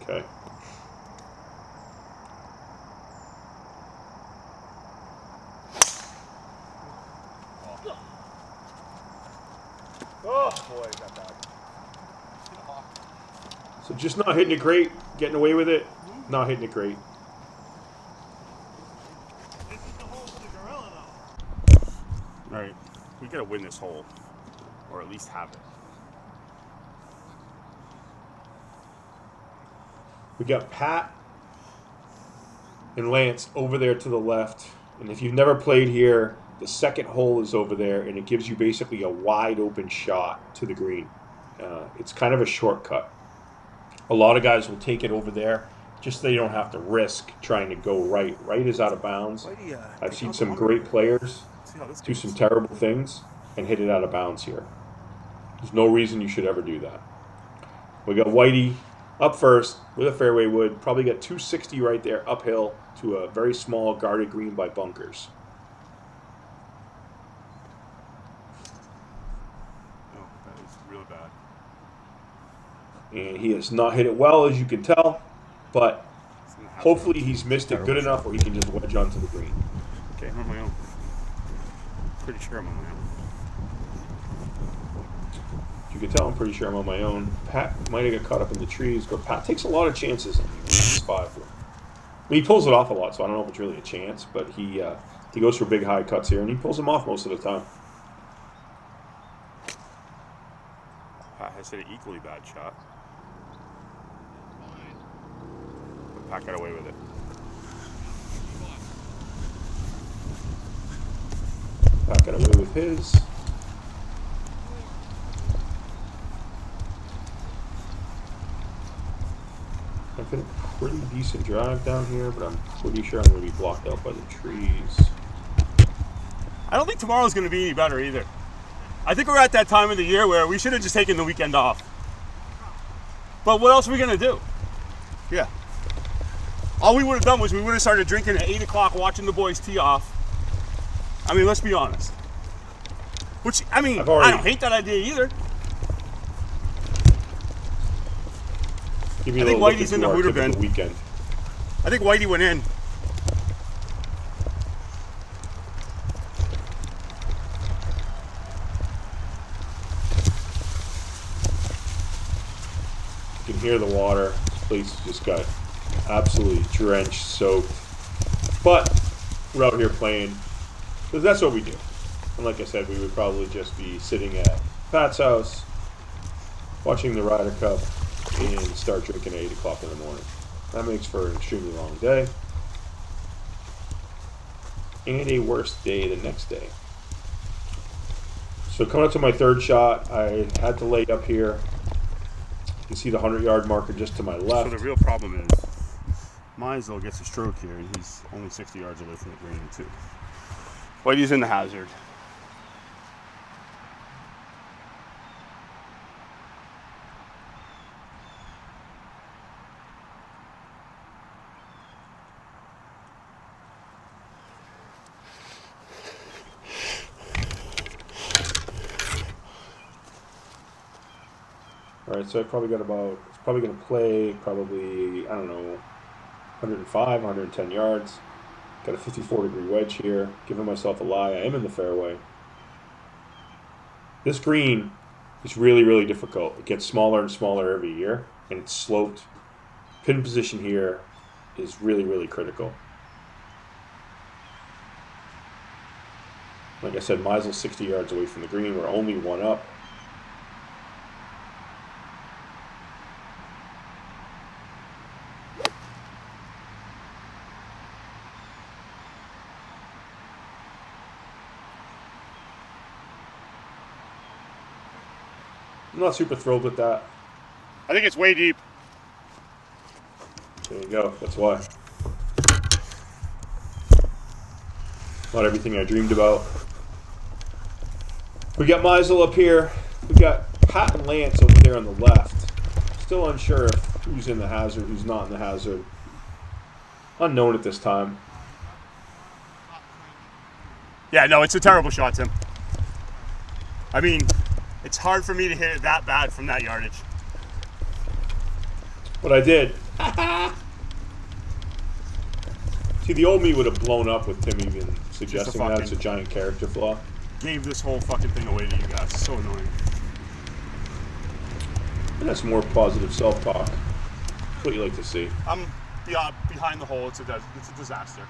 Okay. Oh boy, got that. So just not hitting it great, getting away with it, not hitting it great. This is the hole for the gorilla, though. Alright, we gotta win this hole. Or at least have it. We got Pat and Lance over there to the left. And if you've never played here, the second hole is over there, and it gives you basically a wide open shot to the green. It's kind of a shortcut. A lot of guys will take it over there just so you don't have to risk trying to go right. Right is out of bounds. Whitey, I've take seen out the some lumber. great players See how this do goes. some terrible things and hit it out of bounds here. There's no reason you should ever do that. We got Whitey up first with a fairway wood. Probably got 260 right there uphill to a very small guarded green by bunkers. Oh, that is real bad. And he has not hit it well, as you can tell, but It's in the house hopefully room. he's missed it Terrible good enough shot. where he can just wedge onto the green. Okay, I'm on my own. Pretty sure I'm on my own. As you can tell, I'm pretty sure I'm on my own. Pat might have got caught up in the trees, but Pat takes a lot of chances in these 5. I mean, he pulls it off a lot, so I don't know if it's really a chance, but he goes for big high cuts here, and he pulls them off most of the time. Pat has hit an equally bad shot. But Pat got away with it. Pat got away with his. I've hit a pretty decent drive down here, but I'm pretty sure I'm going to be blocked out by the trees. I don't think tomorrow's going to be any better either. I think we're at that time of the year where we should have just taken the weekend off. But what else are we going to do? Yeah. All we would have done was we would have started drinking at 8 o'clock watching the boys tee off. I mean, let's be honest. Which, I mean, I don't hate that idea either. Give me I a think little look Whitey's in into the our Hooter typical bin. weekend. I think Whitey went in. You can hear the water. This place just got absolutely drenched, soaked. But we're out here playing because that's what we do. And like I said, we would probably just be sitting at Pat's house, watching the Ryder Cup, and start drinking at 8 o'clock in the morning. That makes for an extremely long day. And a worse day the next day. So coming up to my 3rd shot, I had to lay up here. You can see the 100-yard marker just to my left. So the real problem is, Meisel gets a stroke here, and he's only 60 yards away from the green, too. Whitey's in the hazard. All right, so I probably got about, it's probably going to play probably, I don't know, 105, 110 yards. Got a 54-degree wedge here. Giving myself a lie. I am in the fairway. This green is really, really difficult. It gets smaller and smaller every year, and it's sloped. Pin position here is really, really critical. Like I said, Meisel's 60 yards away from the green. We're only 1 up. I'm not super thrilled with that. I think it's way deep. There you go. That's why. Not everything I dreamed about. We got Meisel up here. We got Pat and Lance over there on the left. Still unsure of who's in the hazard, who's not in the hazard. Unknown at this time. Yeah, no, it's a terrible shot, Tim. I mean, it's hard for me to hit it that bad from that yardage. But I did. See, the old me would have blown up with Tim even suggesting that. It's a giant character flaw. Gave this whole fucking thing away to you guys. It's so annoying. And that's more positive self-talk. That's what you like to see. I'm behind the hole. It's a disaster.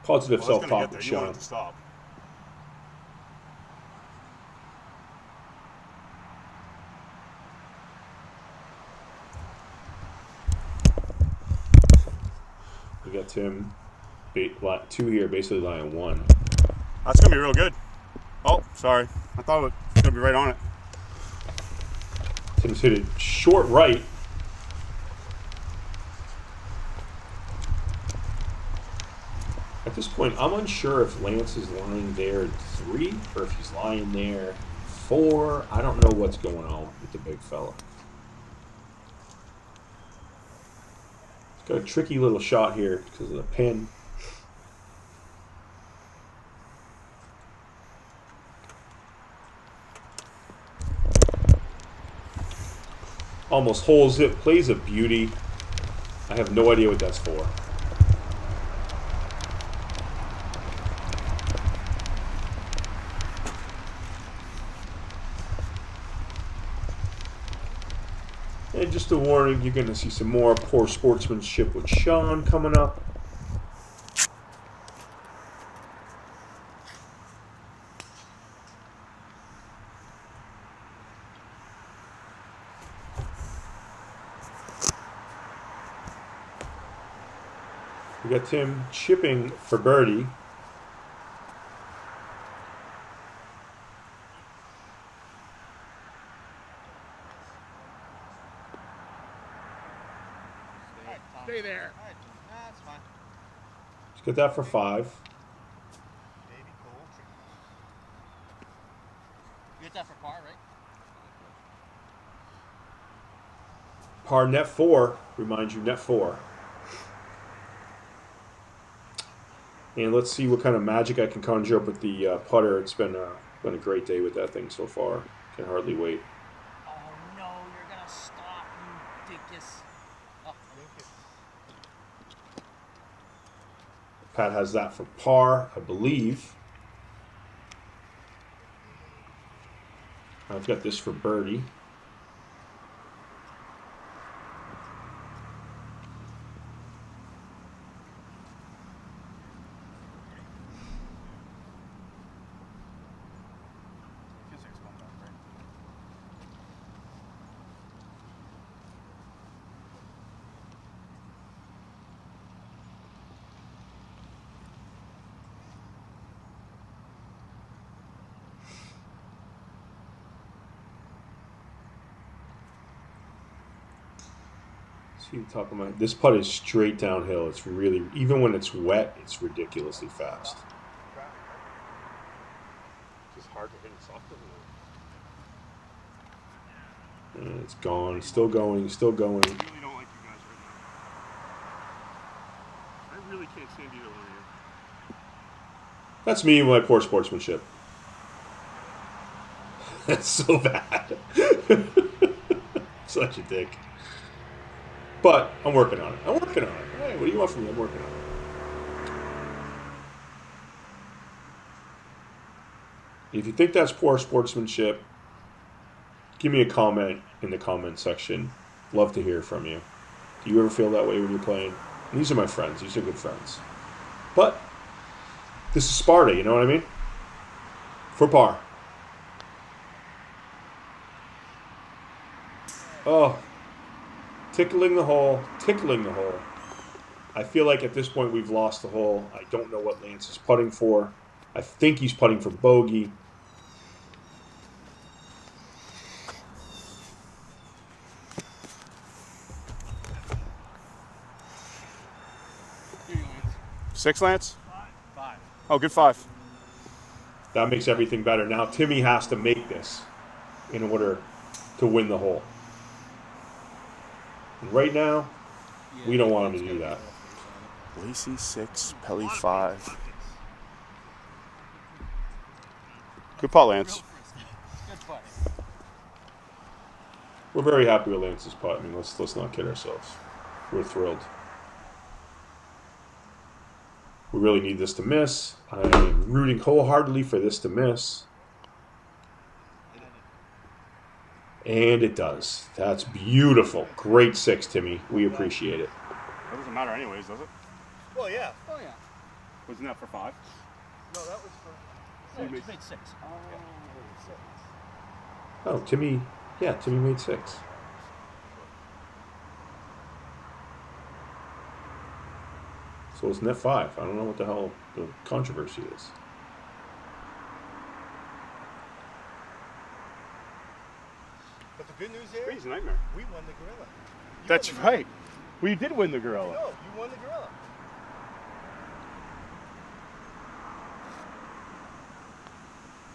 Positive Well, it's gonna self-talk get there. with You want Sean. it to stop. We got Tim, 2 here, basically lying 1. That's gonna be real good. Oh, sorry. I thought it was gonna be right on it. Tim's hit it short right. At this point, I'm unsure if Lance is lying there at 3 or if he's lying there 4. I don't know what's going on with the big fella. He's got a tricky little shot here because of the pin. Almost holes it, plays a beauty. I have no idea what that's for. And just a warning, you're going to see some more poor sportsmanship with Sean coming up. We got Tim chipping for birdie. Stay there. All right. That's fine. Let's get that for 5. Baby cool. You get that for par, right? Par net 4. Remind you, net 4. And let's see what kind of magic I can conjure up with the putter. It's been a great day with that thing so far. Can hardly wait. Oh no, you're gonna stop, you dinkus. Oh, Pat has that for par, I believe. I've got this for birdie. See the top of my. This putt is straight downhill. It's really, even when it's wet, it's ridiculously fast. Just hard to hit it softer. And it's gone. Still going. Still going. I really don't like you guys right now. I really can't stand either one of you. That's me and my poor sportsmanship. That's so bad. Such a dick. But I'm working on it. I'm working on it. Hey, what do you want from me? I'm working on it. If you think that's poor sportsmanship, give me a comment in the comment section. Love to hear from you. Do you ever feel that way when you're playing? And these are my friends. These are good friends. But this is Sparta, you know what I mean? For par. Oh. Tickling the hole. Tickling the hole. I feel like at this point we've lost the hole. I don't know what Lance is putting for. I think he's putting for bogey. here you Lance. 6, Lance? 5. Oh, good 5. That makes everything better. Now Timmy has to make this in order to win the hole. And right now, we don't want him to do that. Lacey 6, Pelly 5. Good putt, Lance. Good putt. We're very happy with Lance's putt. I mean, let's not kid ourselves. We're thrilled. We really need this to miss. I am rooting wholeheartedly for this to miss. And it does. That's beautiful. Great 6, Timmy. We appreciate it. That doesn't matter anyways, does it? Well, yeah. Oh yeah. Wasn't that for 5? No, that was for. No, you made 6. Oh, Timmy. Yeah, Timmy made 6. So it's net 5. I don't know what the hell the controversy is. But the good news is, Crazy nightmare. we won the gorilla. That's right. We did win the gorilla. No, you won the gorilla.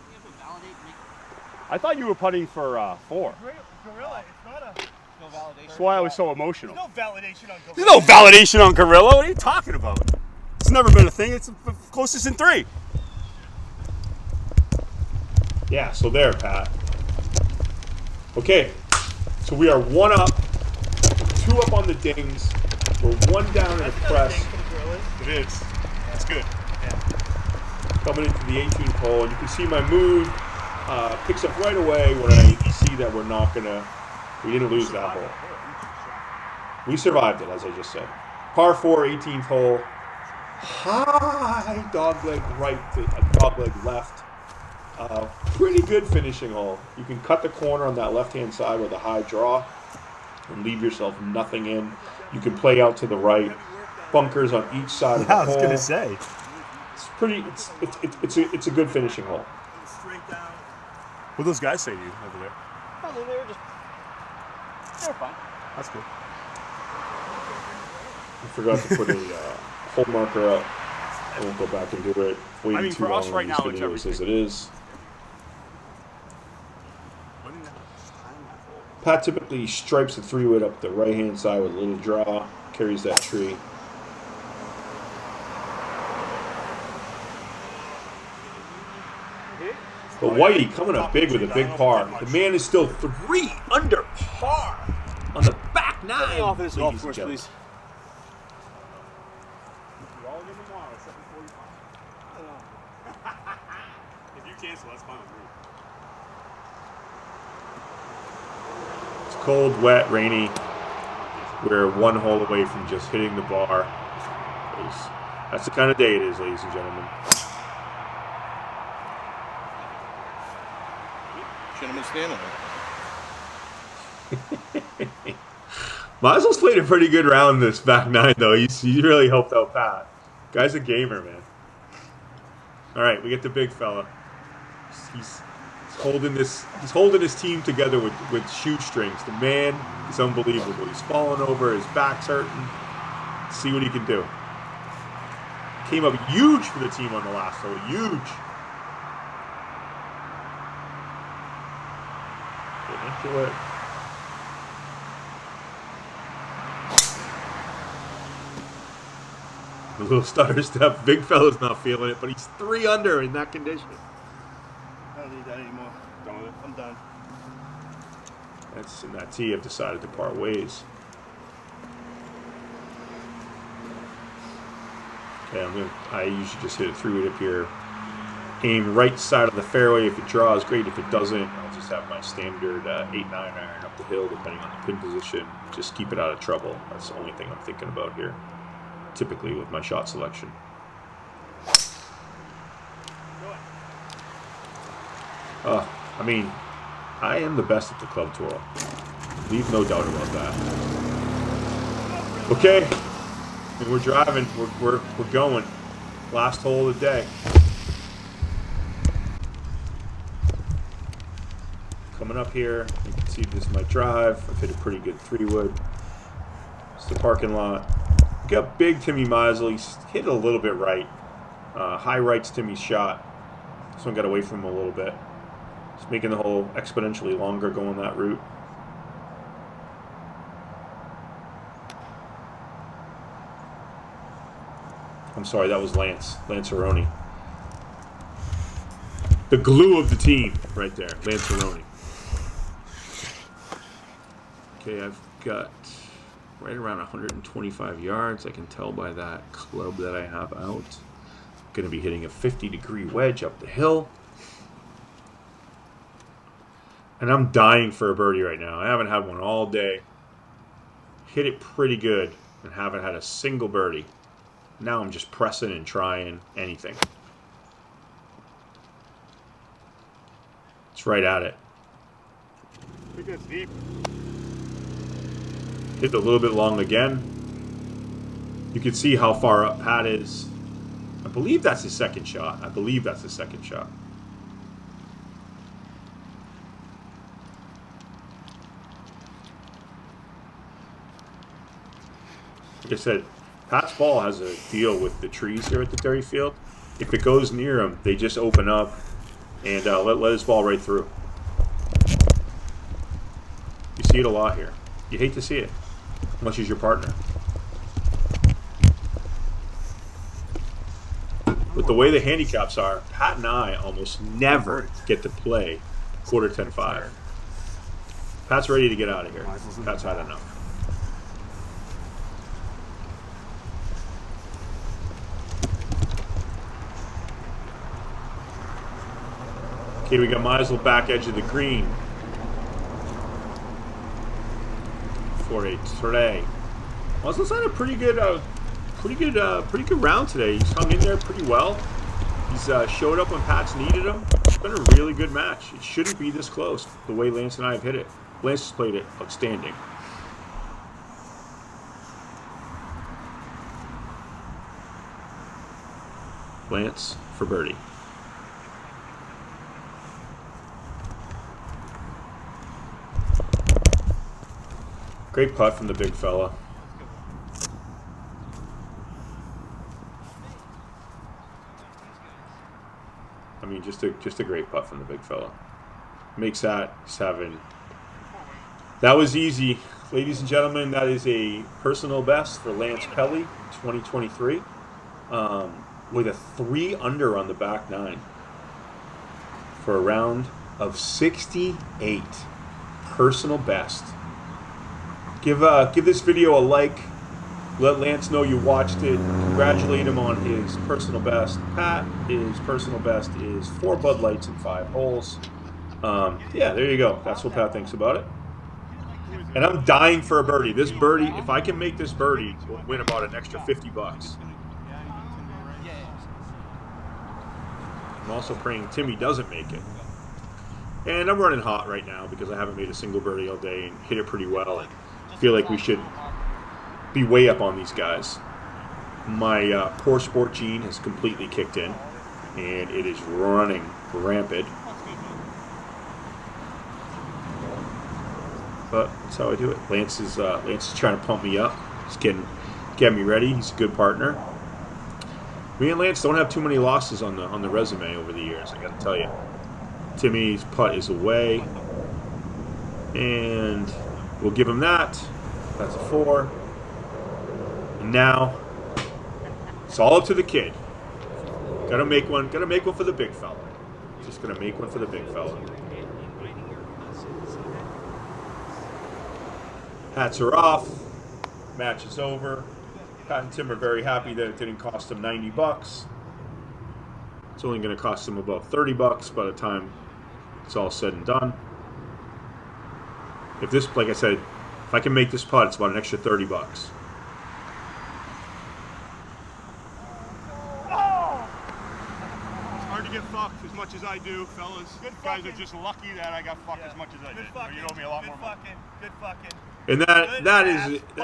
You have to validate me. I thought you were putting for 4. Gorilla, it's not a... No validation. That's why I was so emotional. There's no validation on gorilla. There's no validation on gorilla. What are you talking about? It's never been a thing. It's the closest in 3. Yeah, so there, Pat. Okay, so we are 1 up, 2 up on the dings. We're 1 down in the press. It is. That's good. Coming into the 18th hole, and you can see my mood picks up right away when I see that we didn't lose that hole. We survived it, as I just said. Par 4, 18th hole. High dogleg right to dogleg left. Pretty good finishing hole. You can cut the corner on that left-hand side with a high draw and leave yourself nothing in. You can play out to the right. Bunkers on each side of the hole. I was gonna say. It's a good finishing hole. What those guys say to you over there? Oh, they were fine. That's good. I forgot to put a hole marker up. I won't go back and do it. Waiting I mean, too for us long right on now, these it's videos as everything. it is. Pat typically stripes the 3-wood up the right-hand side with a little draw, carries that tree. But Whitey coming up big with a big par. The man is still 3 under par on the back 9. Off this golf ladies and course, gentlemen. please. If you cancel, that's fine with me. It's cold, wet, rainy. We're 1 hole away from just hitting the bar. That's the kind of day it is, ladies and gentlemen. Shouldn't have been standing there. Mizel's played a pretty good round this back 9, though. He really helped out Pat. Guy's a gamer, man. All right, we get the big fella. He's holding this. He's holding his team together with shoestrings. The man is unbelievable. He's falling over. His back's hurting. See what he can do. Came up huge for the team on the last hole. Huge. Get into it. A little stutter step. Big fella's not feeling it, but he's 3 under in that condition. I don't need that anymore. Done with it. I'm done. That's in that tee. I've decided to part ways. Okay, I usually just hit it through it up here. Aim right side of the fairway. If it draws, great. If it doesn't, I'll just have my standard 8-9 iron up the hill, depending on the pin position. Just keep it out of trouble. That's the only thing I'm thinking about here, typically with my shot selection. I mean, I am the best at the club tour. Leave no doubt about that. Okay, and we're driving. We're going. Last hole of the day. Coming up here, you can see this is my drive. I've hit a pretty good 3-wood. It's the parking lot. Got big Timmy Meisel. He's hit it a little bit right. High right's Timmy's shot. This one got away from him a little bit. It's making the hole exponentially longer going that route. I'm sorry, that was Lance Aroni. The glue of the team right there, Lance Aroni. Okay, I've got right around 125 yards. I can tell by that club that I have out. Going to be hitting a 50-degree wedge up the hill. And I'm dying for a birdie right now. I haven't had one all day. Hit it pretty good and haven't had a single birdie. Now I'm just pressing and trying anything. It's right at it. I think that's deep. Hit a little bit long again. You can see how far up Pat is. I believe that's his second shot. Like I said, Pat's ball has a deal with the trees here at the Dairy Field. If it goes near him, they just open up and let his ball right through. You see it a lot here. You hate to see it, unless he's your partner. With the way the handicaps are, Pat and I almost never get to play quarter 10-5. Pat's ready to get out of here. Pat's had enough. Okay, we got Meisel back edge of the green for a tray. Meisel's had a pretty good round today. He's hung in there pretty well. He's showed up when Pat's needed him. It's been a really good match. It shouldn't be this close the way Lance and I have hit it. Lance has played it outstanding. Lance for birdie. Great putt from the big fella. I mean, just a great putt from the big fella. Makes that 7. That was easy, ladies and gentlemen. That is a personal best for Lance Pelly, 2023, with a 3 under on the back 9 for a round of 68. Personal best. Give this video a like. Let Lance know you watched it. Congratulate him on his personal best. Pat, his personal best is 4 Bud Lights in 5 holes. Yeah, there you go. That's what Pat thinks about it. And I'm dying for a birdie. This birdie, if I can make this birdie, we'll win about an extra $50. I'm also praying Timmy doesn't make it. And I'm running hot right now because I haven't made a single birdie all day and hit it pretty well. And I feel like we should be way up on these guys. My poor sport gene has completely kicked in, and it is running rampant. But that's how I do it. Lance is trying to pump me up. He's getting me ready. He's a good partner. Me and Lance don't have too many losses on the resume over the years, I got to tell you. Timmy's putt is away, and we'll give him that. That's a 4. And now it's all up to the kid. Gotta make one for the big fella. Just gonna make one for the big fella. Hats are off. Match is over. Pat and Tim are very happy that it didn't cost them $90. It's only going to cost them about $30 by the time it's all said and done. If this, like I said, if I can make this putt, it's about an extra $30. Hard to get fucked as much as I do, fellas. You guys are just lucky that I got fucked as much as I did. Or you owe me a lot more money. Good fucking. And that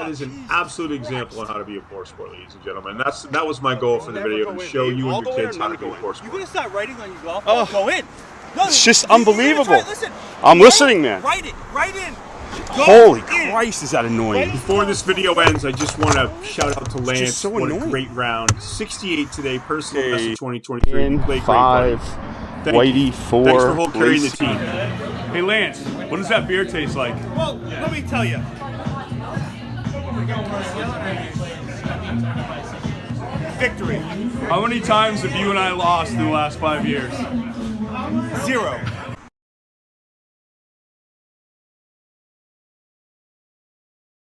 is an absolute example on how to be a poor sport, ladies and gentlemen. That was my goal for the video, to show you and your kids how to be a poor sport. You're gonna start writing on your golf ball. Go in. No, It's just unbelievable. Listen. I'm listening, man. Write it. Right in. Go Holy in. Christ, is that annoying? Before this video ends, I just want to shout out to Lance. just so what annoying. a great round. 68 today, personal best of 2023. In Played great, 5, buddy. Whitey 4. Thanks for carrying the Reese. team. Hey Lance, what does that beer taste like? Well, let me tell you. Victory. How many times have you and I lost in the last 5 years? 0.